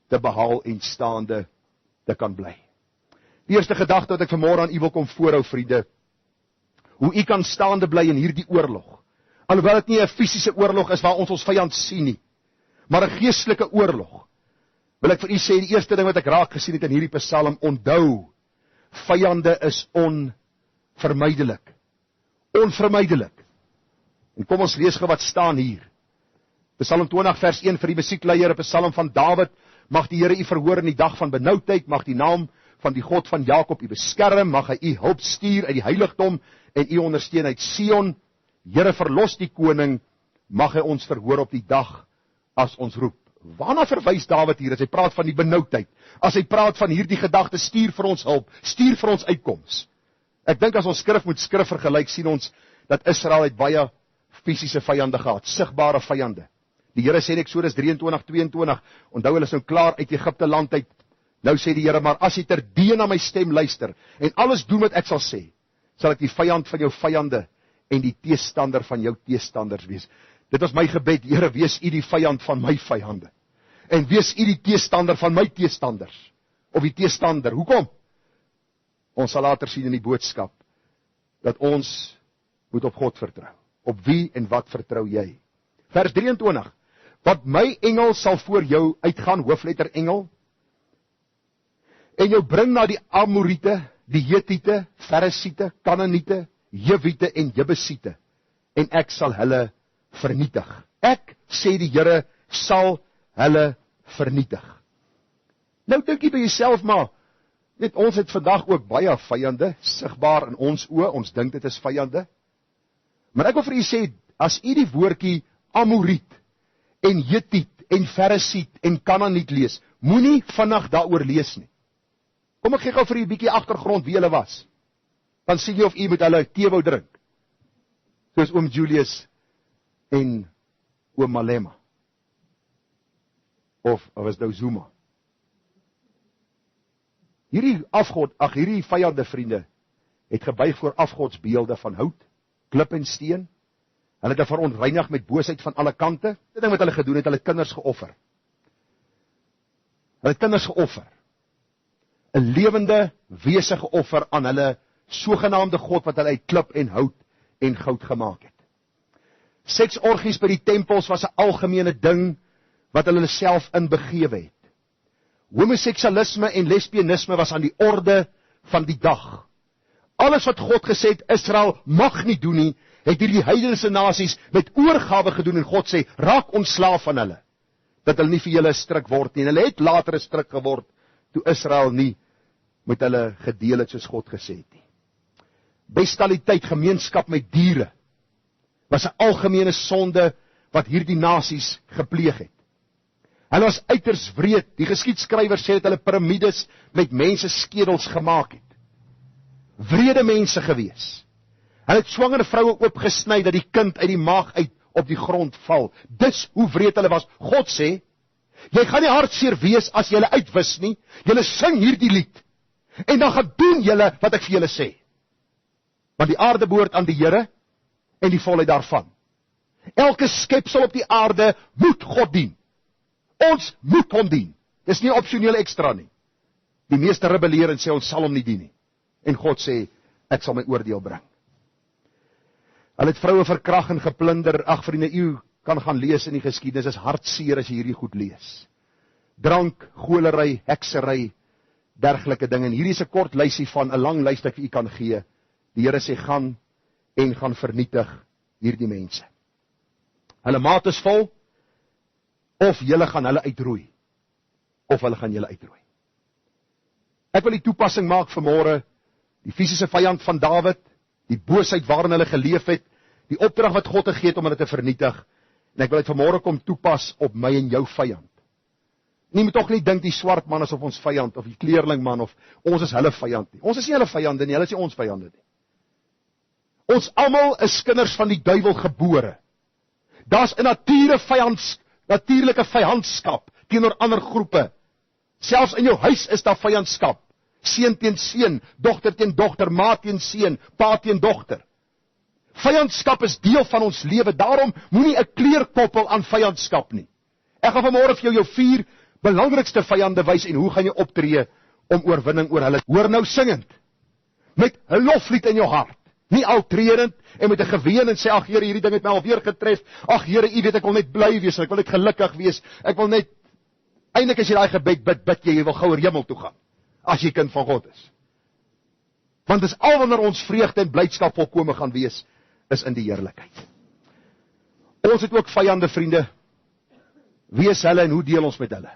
te behaal en staande te kan bly. Die eerste gedagte wat ek vanmôre aan u wil kom voorhou, vriende, hoe u kan staande bly in hierdie oorlog, Alhoewel dit nie 'n fisiese oorlog is waar ons vyand sien nie, maar 'n geestelike oorlog. Wil ek vir u sê, die eerste ding wat ek raak gesien het in hierdie Psalm, onthou, vyande is onvermydelik. Onvermydelik. En kom ons lees gou wat staan hier. Psalm 20 vers 1 vir die musiekleier, 'n Psalm van Dawid. Mag die Here u verhoor in die dag van benoudheid, mag die naam van die God van Jakob u beskerm, mag hy u hulp stuur uit die heiligdom en u ondersteun uit Sion. Here, verlos die koning, mag hy ons verhoor op die dag as ons roep. Waarna verwys Dawid hier as hy praat van die benoudheid? As hy praat van hierdie gedagte, stuur vir ons hulp, stuur vir ons uitkoms. Ek dink as ons skrif met skrif vergelyk, sien ons dat Israel het baie fisiese vyande gehad, sigbare vyande. Die Here sê in Eksodus 23:22, onthou hulle is nou klaar uit Egipte land uit. Nou sê die Here, maar as jy terdee na my stem luister en alles doen wat ek sal sê, sal ek die vyand van jou vyande en die teestander van jou teestanders wees. Dit was my gebed, Here, wees u die vyand van my vyande. En wees u die teestander van my teestanders. Of die teestander. Hoekom? Ons sal later sien in die boodskap, dat ons moet op God vertrou. Op wie en wat vertrou jy? Vers 23. Want my engel sal voor jou uitgaan, hoofletter engel, en jou bring na die Amoriete, die Hetiete, Feresiete, Kanaaniete, Jewiete en Jebusiete, en ek sal hulle vernietig. Ek, sê die Here, sal hulle vernietig. Nou dink jy by jouself, maar net ons het vandag ook baie vyande, sigbaar in ons oë, ons dink dit is vyande. Maar ek wil vir u sê, as u die woordjie Amoriet en Hetiet en Feresiet en Kanaaniet lees, moenie vinnig daaroor lees nie. Kom ek gee gou vir u 'n bietjie agtergrond wie hulle was. Dan sien jy of u met hulle tee wou drink. Soos oom Julius en oom Malema. Of was nou Zuma. Hierdie vyande vriende het gebuig voor afgodsbeelde van hout, klip en steen. Hulle het verontreinig met boosheid van alle kante. Dit ding wat hulle gedoen het, hulle kinders geoffer. Hulle kinders geoffer. 'n lewende wese geoffer aan hulle sogenaamde God wat hulle uit klip en hout en goud gemaak het. Seksorgies by die tempels was 'n algemene ding wat hulle self inbegewe het. Homoseksualisme en lesbianisme was aan die orde van die dag. Alles wat God gesê het, Israel mag nie doen nie, het hierdie heidense nasies met oorgawe gedoen en God sê, raak ontslaaf van hulle, dat hulle nie vir julle 'n struik word nie. En hulle het later 'n struik geword, toe Israel nie met hulle gedeel het soos God gesê het nie. Bestialiteit, gemeenskap met diere, was 'n algemene sonde wat hierdie nasies gepleeg het. Hulle was uiters wreed. Die geskiedskrywer sê dat hulle piramides met mense skedels gemaak het. Wrede mense gewees. Hulle het swanger vroue oopgesny dat die kind uit die maag uit op die grond val. Dis hoe wreed hulle was. God sê, jy gaan nie hartseer wees as julle uitwis nie. Julle sing hierdie lied. En dan gaan doen julle wat ek vir julle sê. Want die aarde behoort aan die Here en die volheid daarvan. Elke skepsel op die aarde moet God dien. Ons moet hom dien. Dis nie opsioneel ekstra nie. Die meeste rebelleer en sê ons sal hom nie dien nie. En God sê, ek sal my oordeel bring. Hulle het vroue verkrag en geplunder. Ag vriende, u kan gaan lees in die geskiedenis, is hartseer as jy hierdie goed lees. Drank, golery, heksery, dergelike dinge. En hierdie is 'n kort lysie van 'n lang lys wat ek vir u kan gee. Die Here sê, gaan en gaan vernietig hierdie mense. Hulle maat is vol, of julle gaan hulle uitroei, of hulle gaan julle uitroei. Ek wil die toepassing maak vanmôre, die fisiese vyand van Dawid, die boosheid waarin hulle geleef het, die opdrag wat God gegee het om hulle te vernietig, en ek wil dit vanmôre kom toepas op my en jou vyand. Nie moet tog nie dink die swart man is of ons vyand, of die kleerlingman, of ons is hulle vyand nie. Ons is nie hulle vyande nie, hulle is nie ons vyande nie. Ons almal is kinders van die duiwel gebore. Daar's 'n natuurlike vyandskap teenoor ander groepe. Selfs in jou huis is daar vyandskap. Seun teen seun, dogter teen dogter, ma teen seun, pa teen dogter. Vyandskap is deel van ons lewe, daarom moenie 'n kleurkoppel aan vyandskap nie. Ek gaan vanmôre vir jou 4 belangrikste vyande wys en hoe gaan jy optree om oorwinning oor hulle. Hoor nou singend, met 'n loflied in jou hart. Nie altrerend en met 'n geween en sê, ag Here, hierdie ding het my alweer getref. Ag Here, U weet ek wil net bly wees, ek wil net gelukkig wees. Ek wil net Eindelik as jy daai gebed bid jy wil gouer hemel toe gaan. As jy kind van God is. Want dis al wanneer ons vreugde en blydskap volkome gaan wees, is in die heerlikheid. Ons het ook vyande, vriende. Wie is hulle en hoe deel ons met hulle?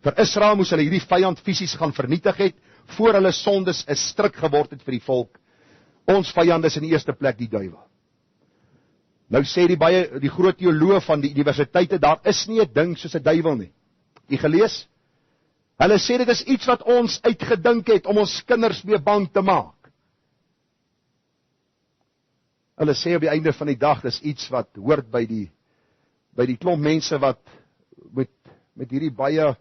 Vir Israel moes hulle hierdie vyand fisies gaan vernietig het, voor hulle sondes 'n stryk geword het vir die volk. Ons vyand is in die eerste plek die duiwel. Nou sê die groot teoloog van die universiteite, daar is nie 'n ding soos 'n duiwel nie. Jy gelees? Hulle sê dit is iets wat ons uitgedink het om ons kinders mee bang te maak. Hulle sê op die einde van die dag, dis iets wat hoort by die klomp mense wat met hierdie baie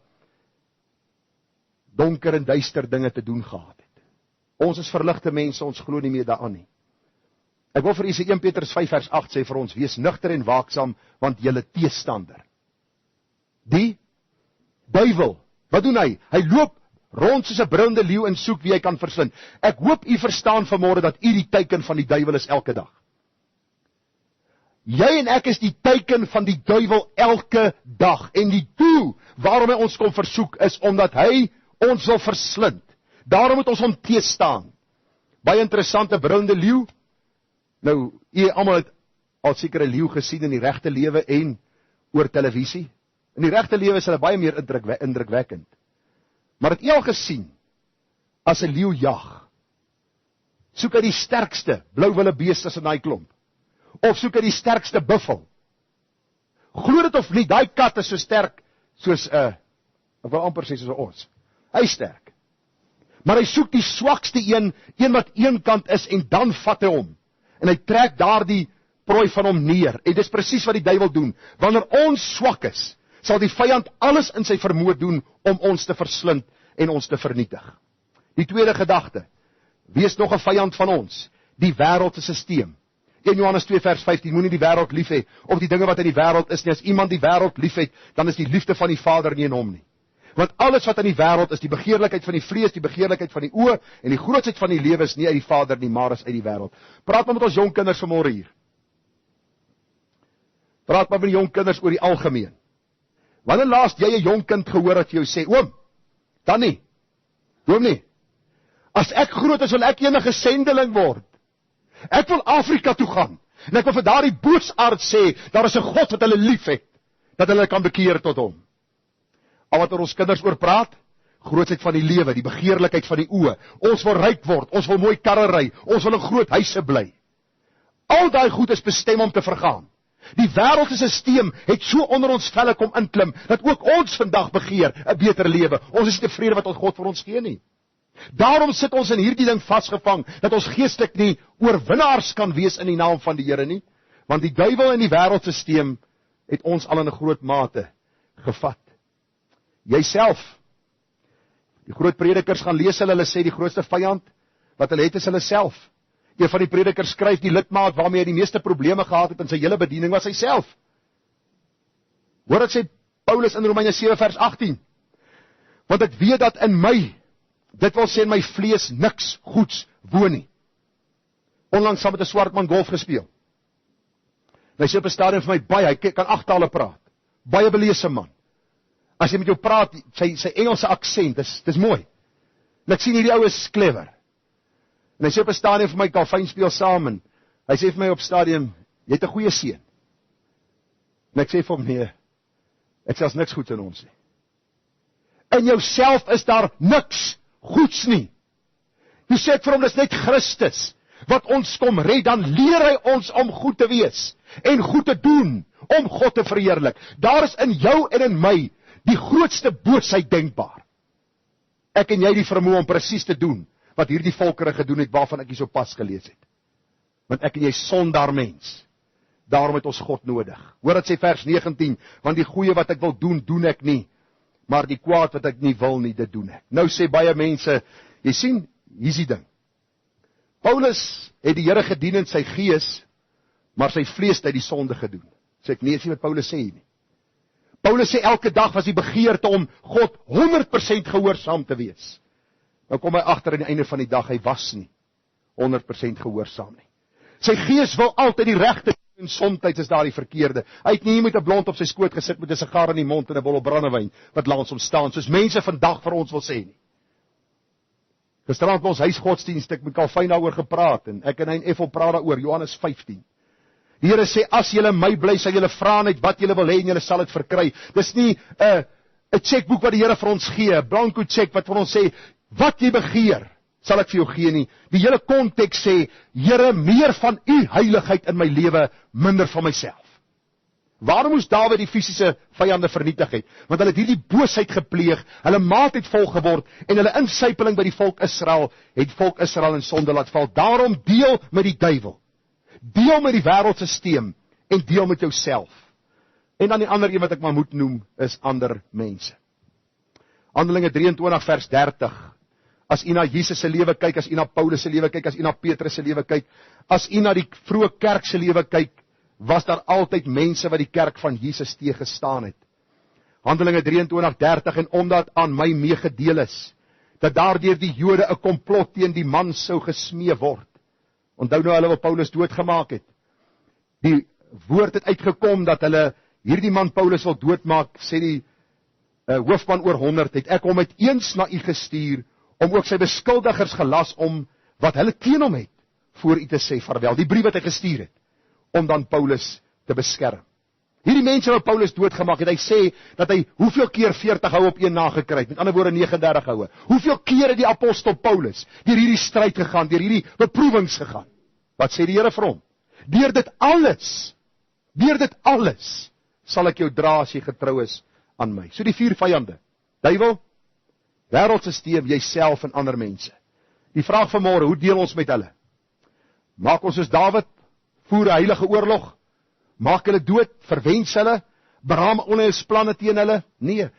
donker en duister dinge te doen gehad het. Ons is verligte mense, ons glo nie meer daaraan nie. Ek wil vir u sê 1 Petrus 5 vers 8 sê vir ons, wees nugter en waaksaam, want julle teestander, die duiwel, wat doen hy? Hy loop rond soos 'n brullende leeu en soek wie hy kan verslind. Ek hoop u verstaan vanmôre dat u die teiken van die duiwel is elke dag. Jy en ek is die teiken van die duiwel elke dag. En die doel waarom hy ons kom versoek is omdat hy ons wil verslind. Daarom moet ons hom teestaan. Baie interessante brullende leeu. Nou, u almal het al seker 'n leeu gesien in die regte lewe en oor televisie. In die regte lewe is hulle baie meer indrukwekkend. Maar het u al gesien as 'n leeu jag? Soek hy die sterkste blouwille beeste in daai klomp? Of soek hy die sterkste buffel? Glo dit of nie, daai kat is so sterk soos ek wil amper sê soos ons. Hy is sterk. Maar hy soek die swakste een wat eenkant is en dan vat hy hom. En hy trek daardie prooi van hom neer. En dis presies wat die duiwel doen. Wanneer ons swak is, sal die vyand alles in sy vermoë doen om ons te verslind en ons te vernietig. Die tweede gedagte, wie is nog 'n vyand van ons? Die wêreldse stelsel. 1 Johannes 2 vers 15, moenie die wêreld lief hê, of die dinge wat in die wêreld is nie. As iemand die wêreld lief het, dan is die liefde van die Vader nie in hom nie. Want alles wat in die wêreld is, die begeerlikheid van die vlees, die begeerlikheid van die oë, en die grootsheid van die lewe is nie uit die Vader nie, maar is uit die wêreld. Praat maar met ons jong kinders vanmôre hier. Praat maar met die jong kinders oor die algemeen. Wanneer laas jy 'n jong kind gehoor wat vir jou sê, oom, dan nie, oom nie. As ek groot is, wil ek enige sendeling word. Ek wil Afrika toe gaan, en ek wil vir daardie boosaard sê, daar is 'n God wat hulle lief het, dat hulle kan bekeer tot hom. Al wat ons kinders oor praat, grootsheid van die lewe, die begeerlikheid van die oë, ons wil ryk word, ons wil mooi karre ry, ons wil in groot huise bly. Al daai goed is bestem om te vergaan. Die wêreldse stelsel het so onder ons velle kom inklim, dat ook ons vandag begeer 'n beter lewe. Ons is nie tevrede wat ons God vir ons gee nie. Daarom sit ons in hierdie ding vasgevang, dat ons geestelik nie oorwinnaars kan wees in die naam van die Here nie, want die duiwel en die wêreldse stelsel het ons al in 'n groot mate gevat. Jouself, die groot predikers gaan lees hulle sê die grootste vyand wat hulle het is hulle self. Een van die predikers skryf die lidmaat waarmee hy die meeste probleme gehad het in sy hele bediening was hy self. Hoor wat sê Paulus in Romeine 7 vers 18. Want ek weet dat in my, dit wil sê in my vlees, niks goeds woon nie. Onlangs saam met 'n swart man golf gespeel. En hy sê op 'n stadium vir my, baie, hy kan 8 tale praat. Baie belese man. As jy met jou praat, sy Engelse aksent, dis mooi. En ek sien hierdie ou is clever. En hy sê op 'n stadium vir my, kan fyn speel saam, en hy sê vir my op stadium, jy het 'n goeie seun. En ek sê vir hom, nee, ek sê as niks goed in ons nie. In jouself is daar niks goeds nie. Jy sê vir hom, dis net Christus, wat ons kom red, dan leer hy ons om goed te wees, en goed te doen, om God te verheerlik. Daar is in jou en in my, die grootste boosheid denkbaar. Ek en jy die vermoë om presies te doen, wat hierdie volkere gedoen het, waarvan ek hier so pas gelees het. Want ek en jy sondaar mens, daarom het ons God nodig. Hoor wat sê vers 19, want die goeie wat ek wil doen, doen ek nie, maar die kwaad wat ek nie wil nie, dit doen ek. Nou sê baie mense, jy sien, hier is die ding. Paulus het die Here gedien in sy gees, maar sy vlees het die sonde gedoen. Sê ek nie, sê wat Paulus sê nie. Paulus sê elke dag was die begeerte om God 100% gehoorsaam te wees. Nou kom hy agter aan die einde van die dag, hy was nie 100% gehoorsaam nie. Sy gees wil altyd die regte en somtyds is daar die verkeerde. Hy het nie met 'n blond op sy skoot gesit met 'n sigaar in die mond en 'n bottel brandewyn wat langs hom staan, soos mense vandag vir ons wil sê nie. Gisterand by ons huisgodsdienst, ek met Kalfyn daaroor gepraat, en ek en hy en Effel praat daaroor, Johannes 15. Die Here sê, as julle my bly, sal julle vra net wat julle wil hê en julle sal dit verkry. Dis nie 'n chequeboek wat die Here vir ons gee, 'n blanco check wat vir ons sê, wat jy begeer, sal ek vir jou gee nie. Die hele konteks sê, Here, meer van u heiligheid in my lewe, minder van myself. Waarom moes Dawid die fisiese vyande vernietig het? Want hulle het hierdie boosheid gepleeg, hulle maat het vol geword, en hulle insypeling by die volk Israel, het volk Israel in sonde laat val. Daarom deel met die duiwel, deel met die wêreldsisteem, en deel met jouself. En dan die ander een wat ek maar moet noem, is ander mense. Handelinge 23 vers 30, as u na Jesus se lewe kyk, as u na Paulus se lewe kyk, as u na Petrus se lewe kyk, as u na die vroeë kerk se lewe kyk, was daar altyd mense wat die kerk van Jesus teëgestaan het. Handelinge 23:30, en omdat aan my meegedeel is, dat daardeur die Jode 'n komplot teen die man sou gesmee word. Onthou nou hulle wat Paulus doodgemaak het. Die woord het uitgekom dat hulle hierdie man Paulus wil doodmaak, sê die hoofman oor 100, het ek hom uiteens na u gestuur, om ook sy beskuldigers gelas om wat hulle teen hom het, voor u te sê vaarwel, die brief wat hy gestuur het, om dan Paulus te beskerm. Hierdie mense wat Paulus doodgemaak het, hy sê dat hy hoeveel keer 40 houe op een nagekry het, met ander woorde 39 houe. Hoeveel keer het die apostel Paulus deur hierdie stryd gegaan, deur hierdie beproewings gegaan? Wat sê die Here vir hom? Deur dit alles, sal ek jou dra as jy getrou is aan my. So die 4 vyande, duiwel, wêreldsisteem, jouself en ander mense. Die vraag vanmôre, hoe deel ons met hulle? Maak ons soos Dawid, voer 'n heilige oorlog, maak hulle dood, verwens hulle, beraam onheilsplanne teen hulle? Nee.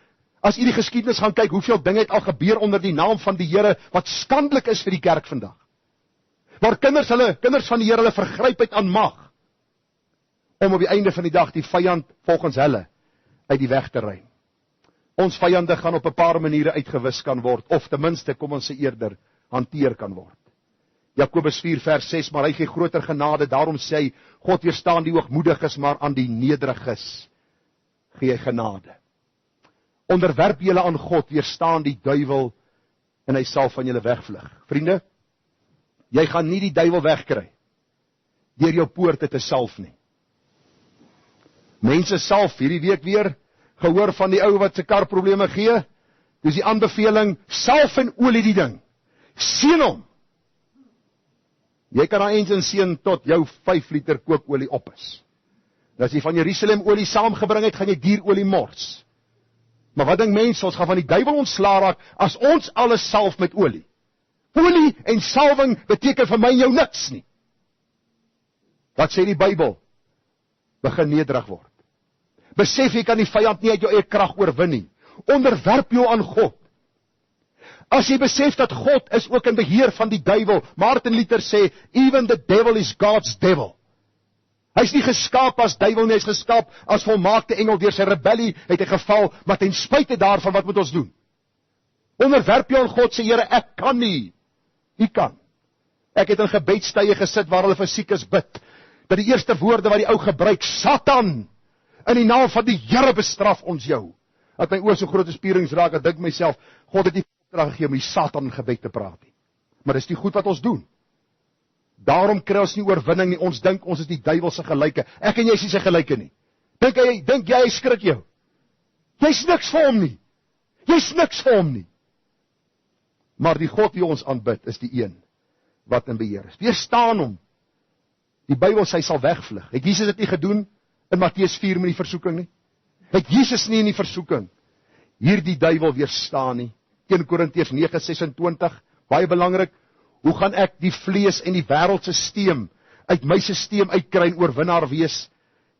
As u die geskiedenis gaan kyk, hoeveel dinge het al gebeur onder die naam van die Here, wat skandelik is vir die kerk vandag. Waar kinders van die Here, hulle vergryp het aan mag, om op die einde van die dag die vyand volgens hulle uit die weg te ruim. Ons vyande gaan op 'n paar maniere uitgewis kan word, of ten minste, kom ons sê eerder, hanteer kan word. Jakobus 4 vers 6, maar hy gee groter genade, daarom sê hy, God weerstaan die hoogmoediges, maar aan die nederiges gee hy genade. Onderwerp julle aan God, weerstaan die duiwel, en hy sal van julle wegvlug. Vriende, jy gaan nie die duiwel wegkry deur jou poorte te salf nie. Mense salf, hierdie week weer, gehoor van die ou wat sy karprobleme gee, dis die aanbeveling, salf en olie die ding, seën hom. Jy kan daai engine seën tot jou 5 liter kookolie op is. En as jy van Jerusalem olie saamgebring het, gaan jy duur olie mors. Maar wat dink mense, ons gaan van die duiwel ontslaa raak, as ons alles salf met olie. Olie en salwing beteken vir my en jou niks nie. Wat sê die Bybel? Begin nederig word. Besef jy kan die vyand nie uit jou eie krag oorwin nie. Onderwerp jou aan God. As jy besef dat God is ook in beheer van die duiwel, Martin Luther sê, even the devil is God's devil. Hy is nie geskaap as duiwel nie, hy is geskaap as volmaakte engel. Deur sy rebellie het hy geval, maar ten spyte daarvan, wat moet ons doen? Onderwerp jou aan God, sê Here, ek kan nie. U kan. Ek het in gebedstye gesit waar hulle vir siekes bid, dat die eerste woorde wat die ou gebruik, Satan, in die naam van die Here bestraf ons jou. Dat my oor so groot spierings raak, ek dink myself, God het nie opdrag gegee om die Satan in gebed te praat nie. Maar dis die goed wat ons doen. Daarom kry ons nie oorwinning nie, ons dink ons is die duiwel se gelyke. Ek en jy is nie sy gelyke nie. Dink jy skrik jou? Jy's niks vir hom nie. Jy's niks vir hom nie. Maar die God wie ons aanbid, is die een wat in beheer is. Weerstaan hom. Die Bybel sê hy sal wegvlug. Het Jesus dit nie gedoen in Matteus 4 met die versoeking nie? Het Jesus nie in die versoeking hierdie duiwel weerstaan nie? 1 Korintiërs 9:26, baie belangrik. Hoe gaan ek die vlees en die wêreldsisteem uit my sisteem uitkry en oorwinnaar wees?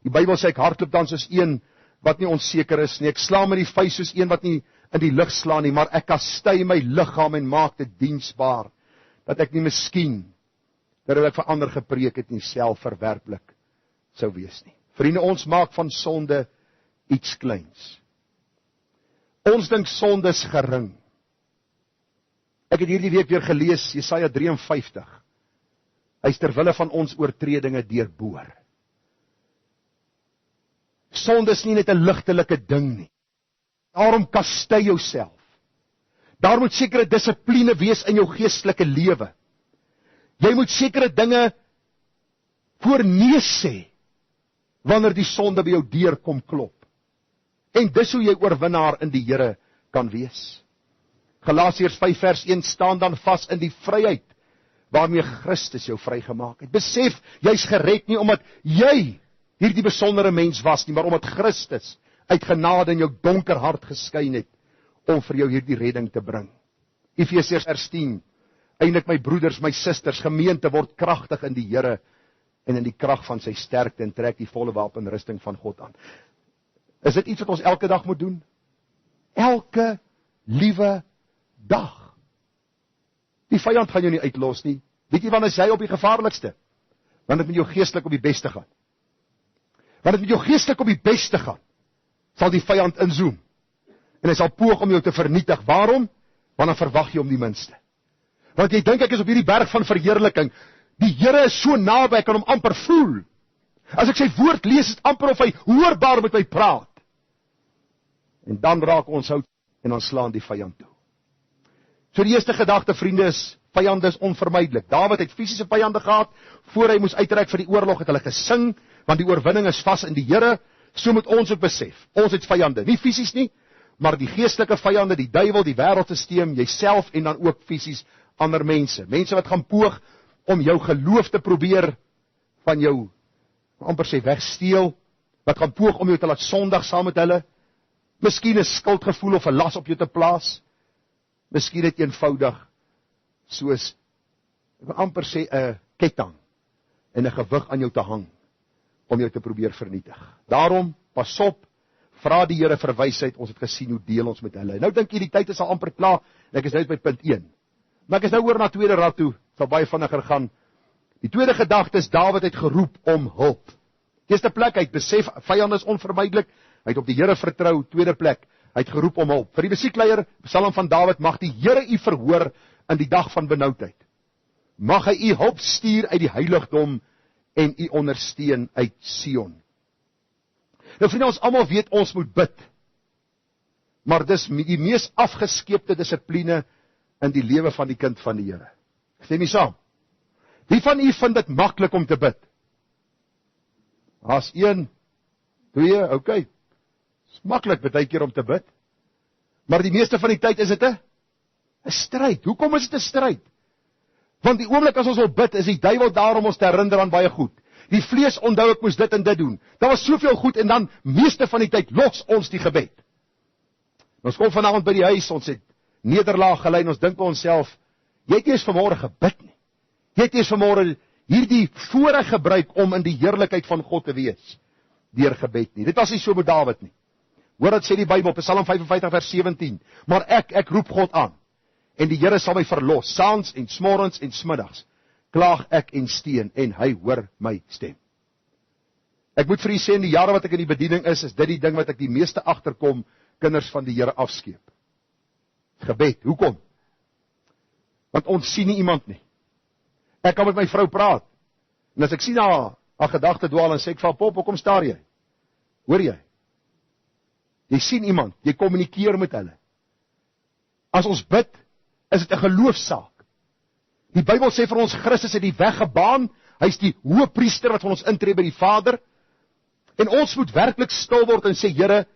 Die Bybel sê ek hardloop dan soos een wat nie onseker is nie. Ek slaan met die vuis soos een wat nie in die lug slaan nie, maar ek kastei my liggaam en maak dit diensbaar, dat ek nie miskien, terwyl ek vir ander gepreek het, nie self verwerplik sou wees nie. Vriende, ons maak van sonde iets kleins. Ons dink sonde is gering. Ek het hierdie week weer gelees, Jesaja 53. Hy is ter wille van ons oortredinge deurboor. Sonde is nie net 'n ligtelike ding nie. Daarom kastei jouself. Daar moet sekere dissipline wees in jou geestelike lewe. Jy moet sekere dinge voor nee sê, wanneer die sonde by jou deur kom klop. En dis hoe jy oorwinnaar in die Here kan wees. Galasiërs 5 vers 1, staan dan vas in die vryheid, waarmee Christus jou vrygemaak het. Besef, jy's gered nie omdat jy hierdie besondere mens was nie, maar omdat Christus uit genade in jou donker hart geskyn het, om vir jou hierdie redding te bring. Efesiërs 10, eintlik my broeders, my susters, gemeente word kragtig in die Here, en in die krag van sy sterkte, en trek die volle wapenrusting van God aan. Is dit iets wat ons elke dag moet doen? Elke liewe dag. Die vyand gaan jou nie uitlos nie. Weet jy wanneer is jy op die gevaarlikste? Wanneer dit met jou geestelik op die beste gaan. Wanneer dit met jou geestelik op die beste gaan, sal die vyand inzoom. En hy sal poog om jou te vernietig. Waarom? Want dan verwag jy om die minste. Want jy dink ek is op hierdie berg van verheerliking. Die Here is so naby, ek kan hom amper voel. As ek sy woord lees, is dit amper of hy hoorbaar met my praat. En dan raak ons hout en dan slaan die vyand toe. So die eerste gedagte, vriende, is vyande is onvermydelik. Dawid het fisiese vyande gehad, voor hy moes uitreik vir die oorlog, het hulle gesing, want die oorwinning is vas in die Here. So moet ons ook besef, ons het vyande, nie fisies nie, maar die geestelike vyande, die duiwel, die wêreldsisteem, jouself en dan ook fisies ander mense. Mense wat gaan poog om jou geloof te probeer van jou, amper sê, wegsteel, wat gaan poog om jou te laat sondig saam met hulle, miskien 'n skuldgevoel of 'n las op jou te plaas, miskien net eenvoudig, soos, ek wil amper sê, 'n ketting, en 'n gewig aan jou te hang, om jou te probeer vernietig. Daarom, pas op, vra die Here vir wysheid, ons het gesien hoe deel ons met hulle. Nou dink jy die tyd is al amper klaar, en ek is nou by punt 1. Maar ek is nou oor na tweede raad toe, sal baie vinniger gaan. Die tweede gedagte is, Dawid het geroep om hulp. Eerste plek, hy het besef, vyand is onvermydelik, hy het op die Here vertrou. Tweede plek, hy het geroep om hulp. Vir die musiekleier, Psalm van Dawid, mag die Here u verhoor in die dag van benoudheid. Mag hy u hulp stuur uit die heiligdom en u ondersteun uit Sion. Nou vriende, ons almal weet ons moet bid, maar dis die mees afgeskeepte dissipline in die lewe van die kind van die Here. Stem nie saam? Wie van u vind dit maklik om te bid? As 1, 2, okay. Dis maklik baie keer om te bid. Maar die meeste van die tyd is dit 'n stryd. Hoekom is dit 'n stryd? Want die oomblik as ons wil bid, is die duiwel daar om ons te herinner aan baie goed. Die vlees onthou ek moes dit en dit doen. Daar was soveel goed en dan meeste van die tyd los ons die gebed. Ons kom vanaand by die huis, ons het nederlaag gelei en ons dink by onsself, jy het eers vanmôre gebid nie. Jy het eers vanmôre hierdie voorreg gebruik om in die heerlikheid van God te wees deur gebed nie. Dit was nie so met Dawid nie. Hoor wat sê die Bybel, Psalm 55 vers 17. Maar ek roep God aan en die Here sal my verlos, saans en smorgens en smiddags. Klaag ek en steun en hy hoor my stem. Ek moet vir u sê, in die jare wat ek in die bediening is dit die ding wat ek die meeste agterkom, kinders van die Here afskeep. Gebed, hoekom? Want ons sien nie iemand nie. Ek kan met my vrou praat, en as ek sien haar gedagte dwaal, en sê ek van Pop, hoekom staar jy? Hoor jy? Jy sien iemand, jy kommunikeer met hulle. As ons bid, is dit 'n geloofsaak. Die Bybel sê vir ons, Christus het die weg gebaan, hy is die hoëpriester wat van ons intree by die Vader, en ons moet werklik stil word en sê, Here,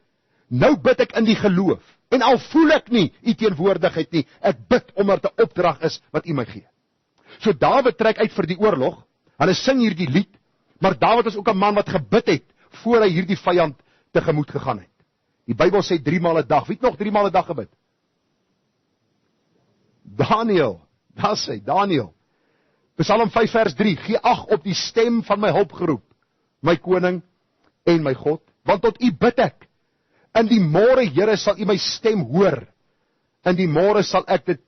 nou bid ek in die geloof, en al voel ek nie u teenwoordigheid nie, ek bid omdat dit 'n opdrag is wat u my gee. So Dawid trek uit vir die oorlog, hulle sing hierdie lied, maar Dawid is ook 'n man wat gebid het, voor hy hierdie vyand tegemoet gegaan het. Die Bybel sê 3 maal 'n dag, wie het nog 3 maal 'n dag gebid? Daniel, daar sê Daniel, Psalm 5 vers 3, gee ag op die stem van my hulpgeroep, my koning en my God, want tot u bid ek, in die môre, Here, sal u my stem hoor, in die môre sal ek dit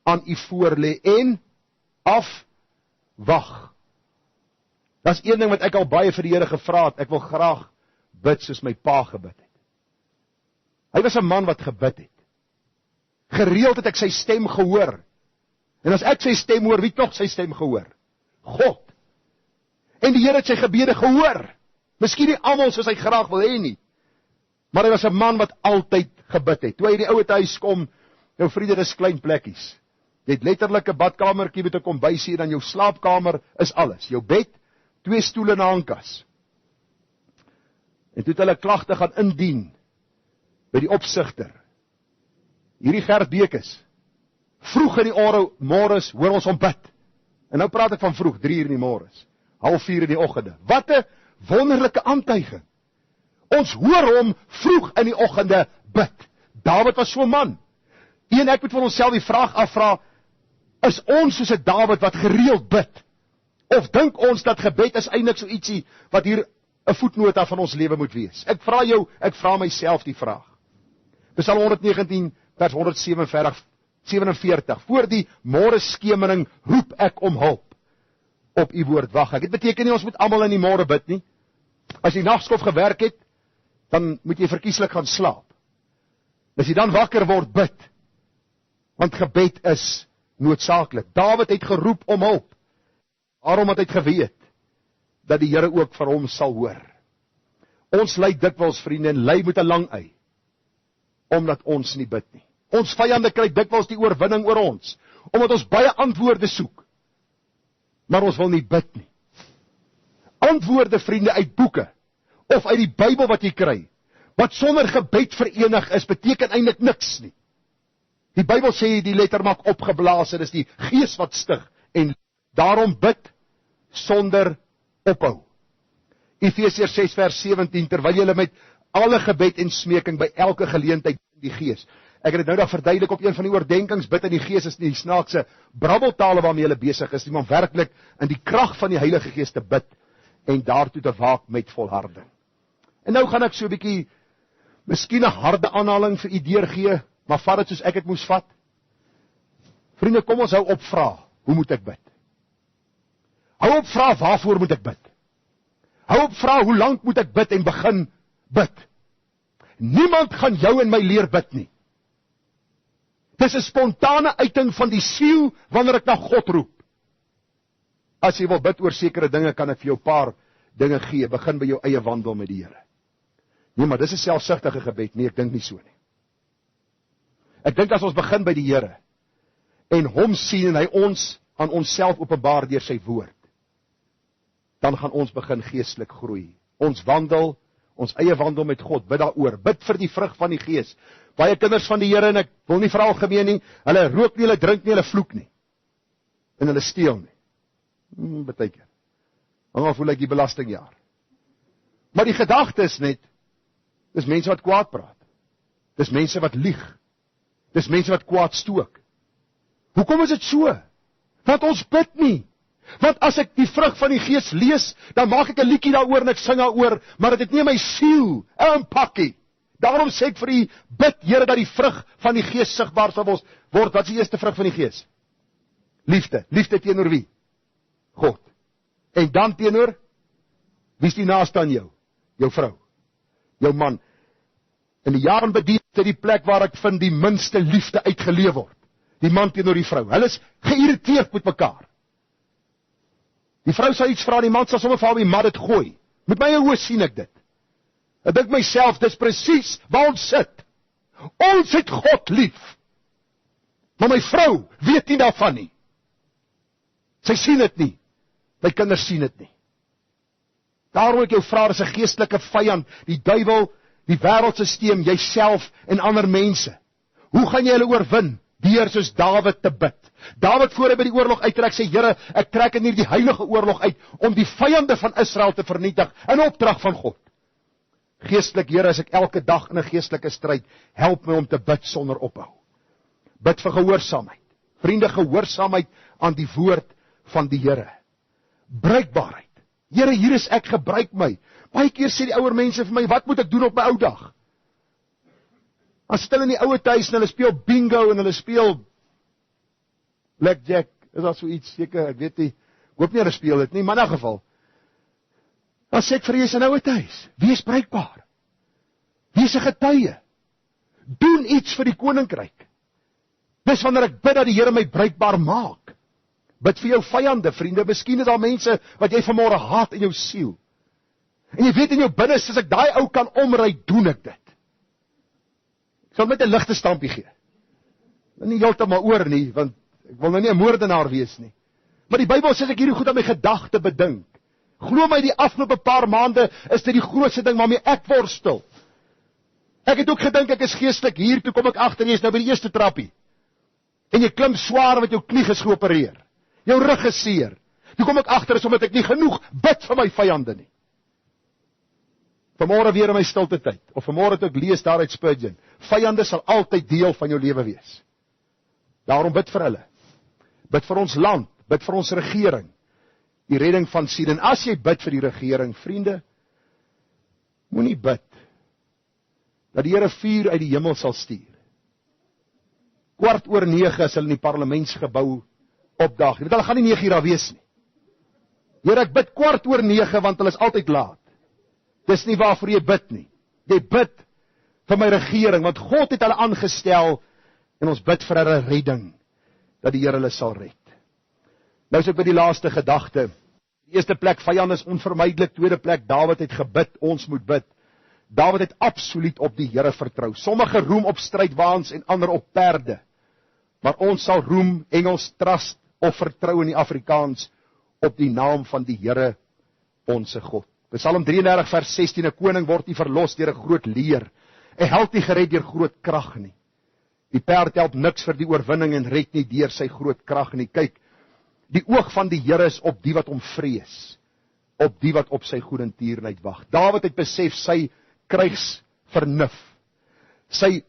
aan u voorlê, en afwag. Dat is een ding wat ek al baie vir die Here gevra het, ek wil graag bid soos my pa gebid het. Hy was 'n man wat gebid het. Gereeld het ek sy stem gehoor. En as ek sy stem hoor, wie het nog sy stem gehoor? God. En die Here het sy gebede gehoor. Miskien nie almal soos hy graag wil hê nie. Maar hy was 'n man wat altyd gebid het. Toe hy in die ouete huis kom, jou vriende, dis klein plekkies. Jy het letterlik 'n badkamertjie met 'n kombuisie, en dan jou slaapkamer is alles. Jou bed, 2 stoele en 'n hangkas. En toe het hulle klagte gaan indien by die opsigter. Hierdie Gert Bekes, vroeg in die môres hoor ons hom bid. En nou praat ek van vroeg, 3 uur in die môres, 3:30 in die oggende. Wat 'n wonderlike aantuiging. Ons hoor hom vroeg in die oggende bid. Dawid was so 'n man. En ek moet vir onsself die vraag afvra, is ons soos 'n Dawid wat gereeld bid? Of dink ons dat gebed is eintlik so ietsie wat hier 'n voetnota van ons lewe moet wees? Ek vra jou, ek vra myself die vraag. Psalm 119 vers 147, voor die môre skemering roep ek om hulp. Op u woord wag ek. Dit beteken nie ons moet almal in die môre bid nie. As jy nagskof gewerk het, dan moet jy verkieslik gaan slaap. As jy dan wakker word, bid. Want gebed is noodsaaklik. Dawid het geroep om hulp. Daarom het hy geweet dat die Here ook vir hom sal hoor. Ons ly dikwels, vriende, en ly met 'n lang ei, omdat ons nie bid nie. Ons vyande kry dikwels die oorwinning oor ons, omdat ons baie antwoorde soek, maar ons wil nie bid nie. Antwoorde, vriende, uit boeke, of uit die Bybel wat jy kry, wat sonder gebed verenig is, beteken eintlik niks nie. Die Bybel sê die letter maak opgeblaas, dit is die Gees wat stig, en daarom bid sonder ophou. Efesiërs 6 vers 17, terwyl julle met alle gebed en smeking by elke geleentheid in die Gees. Ek het dit nou daar verduidelik op een van die oordenkings, bid in die Gees is nie die snaakse brabbeltale waarmee julle besig is, maar werklik in die krag van die Heilige Gees te bid en daartoe te waak met volharding. En nou gaan ek so 'n bietjie, miskien 'n harde aanhaling vir u deurgee, maar vat dit soos ek dit moes vat. Vriende, kom ons hou op vra, hoe moet ek bid? Hou op vra, waarvoor moet ek bid? Hou op vra, hoe lank moet ek bid en begin bid? Niemand gaan jou en my leer bid nie. Dis 'n spontane uiting van die siel wanneer ek na God roep. As jy wil bid oor sekere dinge, kan ek vir jou 'n paar dinge gee. Begin by jou eie wandel met die Here. Nee, maar dis 'n selfsugtige gebed. Nee, ek dink nie so nie. Ek dink as ons begin by die Here en hom sien en hy ons aan onsself openbaar deur sy woord, dan gaan ons begin geestelik groei. Ons wandel, ons eie wandel met God, bid daaroor. Bid vir die vrug van die Gees. Baie kinders van die Here, en ek wil nie vir algemeen nie, hulle rook nie, hulle drink nie, hulle vloek nie. En hulle steel nie. Beteken. Hang af hoe lyk die belastingjaar. Maar die gedagte is net, dis mense wat kwaad praat. Dis mense wat lieg. Dis mense wat kwaad stook. Hoekom is dit so? Want ons bid nie. Want as ek die vrug van die Gees lees, dan maak ek 'n liedjie daaroor en ek sing daaroor, maar dit het nie in my siel 'n impakkie. Daarom sê ek vir u, bid Here dat die vrug van die Gees sigbaar sal word. Wat is die eerste vrug van die Gees? Liefde. Liefde teenoor wie? God. En dan teenoor, wie is die naaste aan jou? Jou vrou. Jou man. In die jare bedien het die plek waar ek vind die minste liefde uitgeleef word. Die man teenoor die vrou. Hulle is geïrriteerd met mekaar. Die vrou sal iets vra, die man sal sommer vir haar die mat dit gooi. Met my oë sien ek dit. Ek dink myself, dis presies waar ons sit. Ons het God lief. Maar my vrou weet nie daarvan nie. Sy sien dit nie. My kinders sien dit nie. Daarom ek jou vra, is 'n geestelike vyand, die duiwel, die wêreldstelsel, jouself en ander mense. Hoe gaan jy hulle oorwin? Deur soos Dawid te bid. Dawid voor hy by die oorlog uittrek, sê Here, ek trek in hierdie heilige oorlog uit om die vyande van Israel te vernietig in opdrag van God. Geestelik, Here, as ek elke dag in 'n geestelike stryd, help my om te bid sonder ophou. Bid vir gehoorsaamheid. Vriende, gehoorsaamheid aan die woord van die Here. Bruikbaarheid. Here, hier is ek, gebruik my. Baie keer sê die ouer mense vir my, wat moet ek doen op my ou dag? Dan sit hulle in die ouer huis en hulle speel bingo en hulle speel blackjack, is dat so iets, seker, ek weet nie, ek hoop nie hulle speel dit nie, maar in 'n geval. Dan sê ek vir jy in ouer huis, wees bruikbaar. Wees 'n getuie. Doen iets vir die koninkryk. Dis wanneer ek bid dat die Here my bruikbaar maak. Bid vir jou vyande, vriende. Miskien is daar mense wat jy vanmôre haat in jou siel. En jy weet in jou binneste, as ek daai ou kan omry, doen ek dit. Ek sal met 'n ligte stampie gee. Nie heeltemal oor nie, want ek wil nou nie 'n moordenaar wees nie. Maar die Bybel sê as ek hierdie goed aan my gedagte bedink, glo my, die afgelope paar maande is dit die grootste ding waarmee ek worstel. Ek het ook gedink ek is geestelik hier, toe kom ek agter, jy is nou by die eerste trappie. En jy klim swaar met jou knie is geopereer. Jou rug is seer. Toe kom ek agter is omdat ek nie genoeg bid vir my vyande nie. Vanmôre weer in my stilte tyd, of vanmôre toe ek lees daar uit Spurgeon, vyande sal altyd deel van jou lewe wees. Daarom bid vir hulle. Bid vir ons land, bid vir ons regering. Die redding van sien. En as jy bid vir die regering, vriende, moenie bid dat die Here vuur uit die hemel sal stuur. 8:15 is hulle in die parlementsgebou opdag. Jy weet, hulle gaan nie 9 uur daar wees nie. Here, ek bid 8:15 want hulle is altyd laat. Dis nie waarvoor jy bid nie. Jy bid vir my regering, want God het hulle aangestel en ons bid vir hulle redding, dat die Here hulle sal red. Nou is ek by die laaste gedagte. Die eerste plek, vyand is onvermydelik. Tweede plek, Dawid het gebid, ons moet bid. Dawid het absoluut op die Here vertrou. Sommige roem op strydwaans en ander op perde. Maar ons sal roem, Engels trust of vertrou in die Afrikaans, op die naam van die Here, onse God. Psalm 33 vers 16, 'n koning word nie verlos deur 'n groot leer, 'n held nie gered deur groot krag nie. Die perd help niks vir die oorwinning en red nie deur sy groot krag nie. Kyk, die oog van die Here is op die wat hom vrees, op die wat op sy goedertierenheid wag. Dawid het besef sy krygsvernuf, sy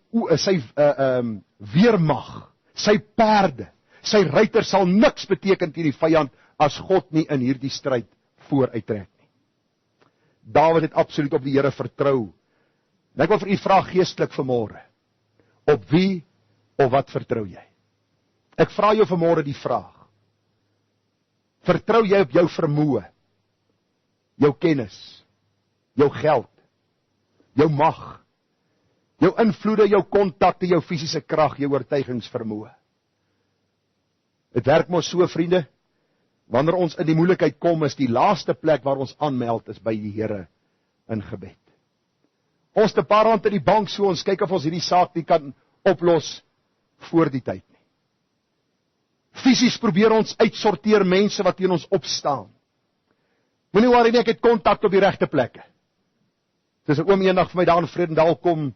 weermag, sy perde, sy ruiter sal niks beteken teen die vyand as God nie in hierdie stryd vooruittrek nie. Dawid het absoluut op die Here vertrou. En ek wil vir u vra geestelik vanmôre, op wie of wat vertrou jy? Ek vra jou vanmôre die vraag. Vertrou jy op jou vermoë, jou kennis, jou geld, jou mag, jou invloede, jou kontakte, jou fisiese krag, jou oortuigingsvermoë? Dit werk mos so, vriende, wanneer ons in die moeilikheid kom, is die laaste plek waar ons aanmeld is by die Here in gebed. Ons het 'n paar rand in die bank, so ons kyk of ons hierdie saak nie kan oplos voor die tyd nie. Fisies probeer ons uitsorteer mense wat teen ons opstaan. Moenie worry nie, ek het kontak op die regte plekke. Dis 'n oom eendag vir my daar in Vredendal kom,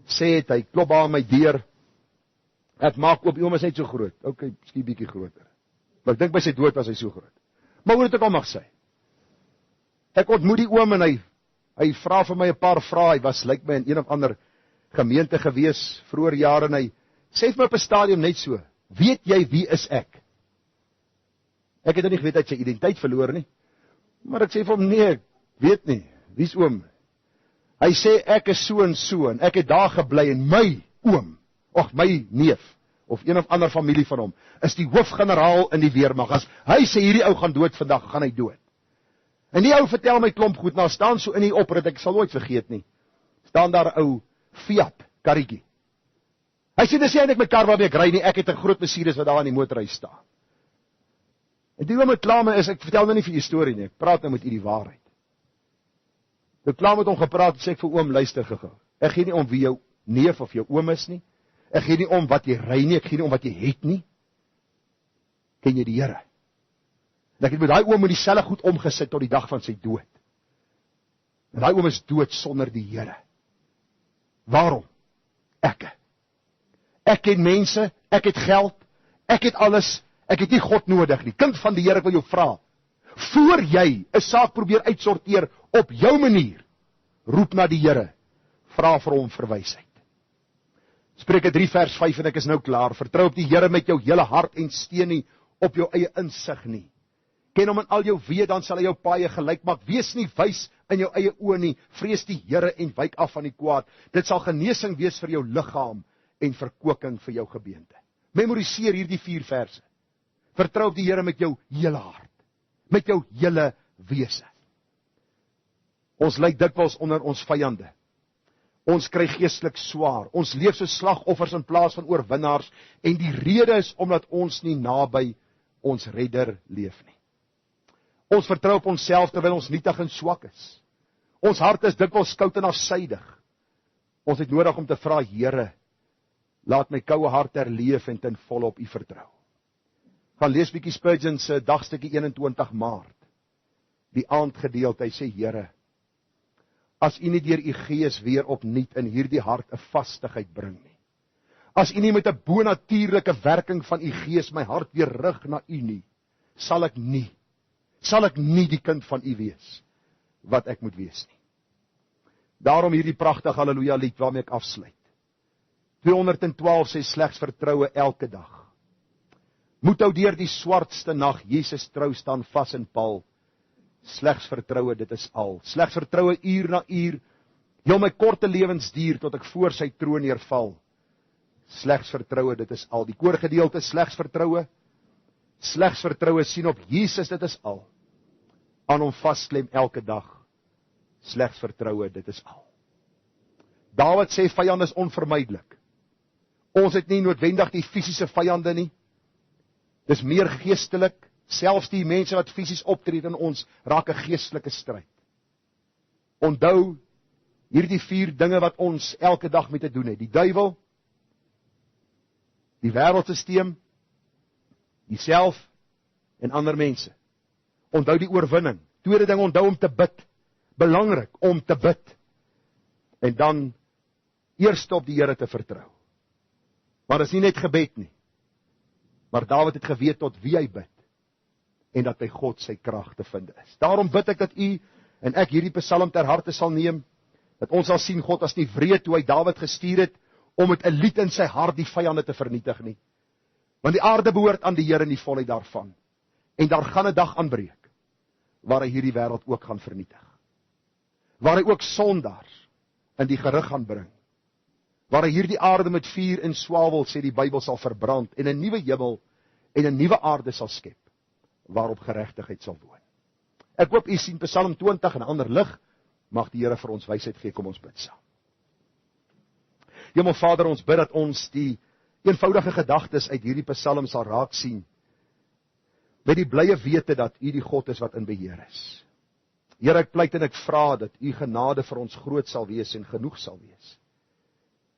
sê het, hy klop aan my deur. Ek maak oop, die oom is net so groot. Okay, miskien bietjie groter. Maar ek dink by sy dood was hy so groot. Maar hoe dit ook al mag sê. Ek ontmoet die oom en hy vra vir my 'n paar vrae. Hy was lyk my in een of ander gemeente gewees vroeër jare en hy sê vir my op 'n stadium net so: "Weet jy wie is ek?" Ek het nie geweet hy het sy identiteit verloor nie. Maar ek sê vir hom: "Nee, ek weet nie. Wie's oom?" Hy sê: "Ek is so en so en ek het daar gebly en my oom, of my neef of een of ander familie van hom is die hoofgeneraal in die weermag. As hy sê hierdie ou gaan dood vandag, gaan hy dood." En die ou vertel my klomp goed, nou staan so in die oprit, ek sal nooit vergeet nie. Staan daar 'n ou Fiat karretjie. Hy sê dis nie eintlik my kar waarmee ek ry nie, ek het 'n groot Mercedes wat daar in die motorhuis staan. En die oom het klaar met is, ek vertel nou nie vir u storie nie, ek praat nou met u die waarheid. Ek het klaar met hom gepraat, sê ek vir oom, luister gou. Ek gee nie om wie jou neef of jou oom is nie. Ek gee nie om wat jy ry nie, ek gee nie om wat jy het nie. Ken jy die Here? En ek het met daai oom met dieselfde goed omgesit tot die dag van sy dood. En daai oom is dood sonder die Here. Waarom? Ek ken mense, ek het geld, ek het alles, ek het nie God nodig nie. Kind van die Here, ek wil jou vra, voor jy 'n saak probeer uitsorteer op jou manier, roep na die Here, vra vir hom verwysheid. Spreuke 3 vers 5 en ek is nou klaar. Vertrou op die Here met jou hele hart en steun nie op jou eie insig nie. Ken hom in al jou weë, dan sal hy jou paaie gelyk maak. Wees nie wys in jou eie oë nie. Vrees die Here en wyk af van die kwaad. Dit sal genesing wees vir jou liggaam en verkoking vir jou gebeente. Memoriseer hierdie 4 verse. Vertrou op die Here met jou hele hart, met jou hele wese. Ons ly dikwels onder ons vyande. Ons kry geestelik swaar. Ons leef so slagoffers in plaas van oorwinnaars en die rede is omdat ons nie naby ons redder leef nie. Ons vertrou op onsself terwyl ons nietig en swak is. Ons hart is dikwels koud en afsydig. Ons het nodig om te vra, Here, laat my koue hart herleef en ten volle op U vertrou. Gaan lees bietjie Spurgeon se dagstukkie 21 Maart. Die aandgedeelte, hy sê, Here, as U nie deur U Gees weer opnuut in hierdie hart 'n vastigheid bring nie. As U nie met 'n bonatuurlike werking van U Gees my hart weer rig na U nie, sal ek nie die kind van U wees wat ek moet wees nie. Daarom hierdie pragtige Halleluja lied waarmee ek afsluit. 212 sê slegs vertroue elke dag. Moet hou deur die swartste nag, Jesus trou staan vas en pal. Slegs vertroue, dit is al. Slegs vertroue uur na uur, heel my korte lewensduur tot ek voor sy troon neerval. Slegs vertroue, dit is al. Die koorgedeelte, slegs vertroue sien op Jesus, dit is al. Aan hom vasklem elke dag. Slegs vertroue, dit is al. Dawid sê vyand is onvermydelik. Ons het nie noodwendig die fisiese vyande nie. Dis meer geestelik. Selfs die mense wat fisies optree in ons raak 'n geestelike stryd. Onthou hierdie 4 dinge wat ons elke dag mee te doen het. Die duiwel, die wêreldstelsel, jouself en ander mense. Onthou die oorwinning. Tweede ding, onthou om te bid. Belangrik om te bid. En dan eerste op die Here te vertrou. Maar dit is nie net gebed nie. Maar Dawid het geweet tot wie hy bid. En dat by God sy krag te vind is. Daarom bid ek dat u en ek hierdie Psalm ter harte sal neem, dat ons sal sien God as nie wreed toe hy Dawid gestuur het, om met 'n lied in sy hart die vyande te vernietig nie. Want die aarde behoort aan die Here in die volheid daarvan. En daar gaan 'n dag aanbreek, waar hy hierdie wêreld ook gaan vernietig. Waar hy ook sondaars in die gerig gaan bring. Waar hy hierdie aarde met vuur en swavel, sê die Bybel, sal verbrand, en 'n nuwe hemel en 'n nuwe aarde sal skep, waarop geregtigheid sal woon. Ek hoop u sien Psalm 20 in 'n ander lig. Mag die Here vir ons wysheid gee. Kom ons bid saam. Hemelvader, ons bid dat ons die eenvoudige gedagtes uit hierdie Psalm sal raak sien, met die blye wete dat u die God is wat in beheer is. Here, ek pleit en ek vra dat u genade vir ons groot sal wees en genoeg sal wees.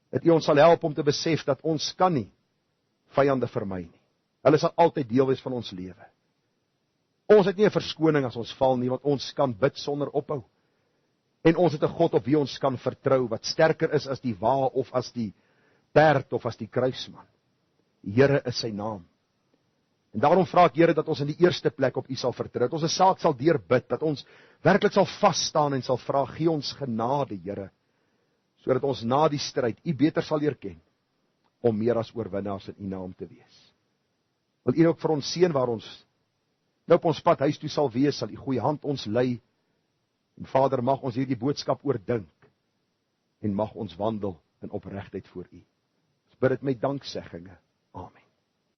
Dat u ons sal help om te besef dat ons kan nie vyande vermy nie. Hulle sal altyd deel wees van ons lewe. Ons het nie 'n verskoning as ons val nie, want ons kan bid sonder ophou. En ons het 'n God op wie ons kan vertrou, wat sterker is as die wa of as die perd of as die kruisman. Here is sy naam. En daarom vra ek, Here, dat ons in die eerste plek op u sal vertrou, dat ons 'n saak sal deurbid, dat ons werklik sal vas staan en sal vra, gee ons genade, Here, sodat ons na die stryd u beter sal leer ken, om meer as oorwinnaars in u naam te wees. Wil u ook vir ons seën waar ons nou op ons pad huis toe sal wees, sal u goeie hand ons lei, en Vader, mag ons hierdie boodskap oordink, en mag ons wandel in opregtheid voor u. Ons bid dit met danksegging. Amen.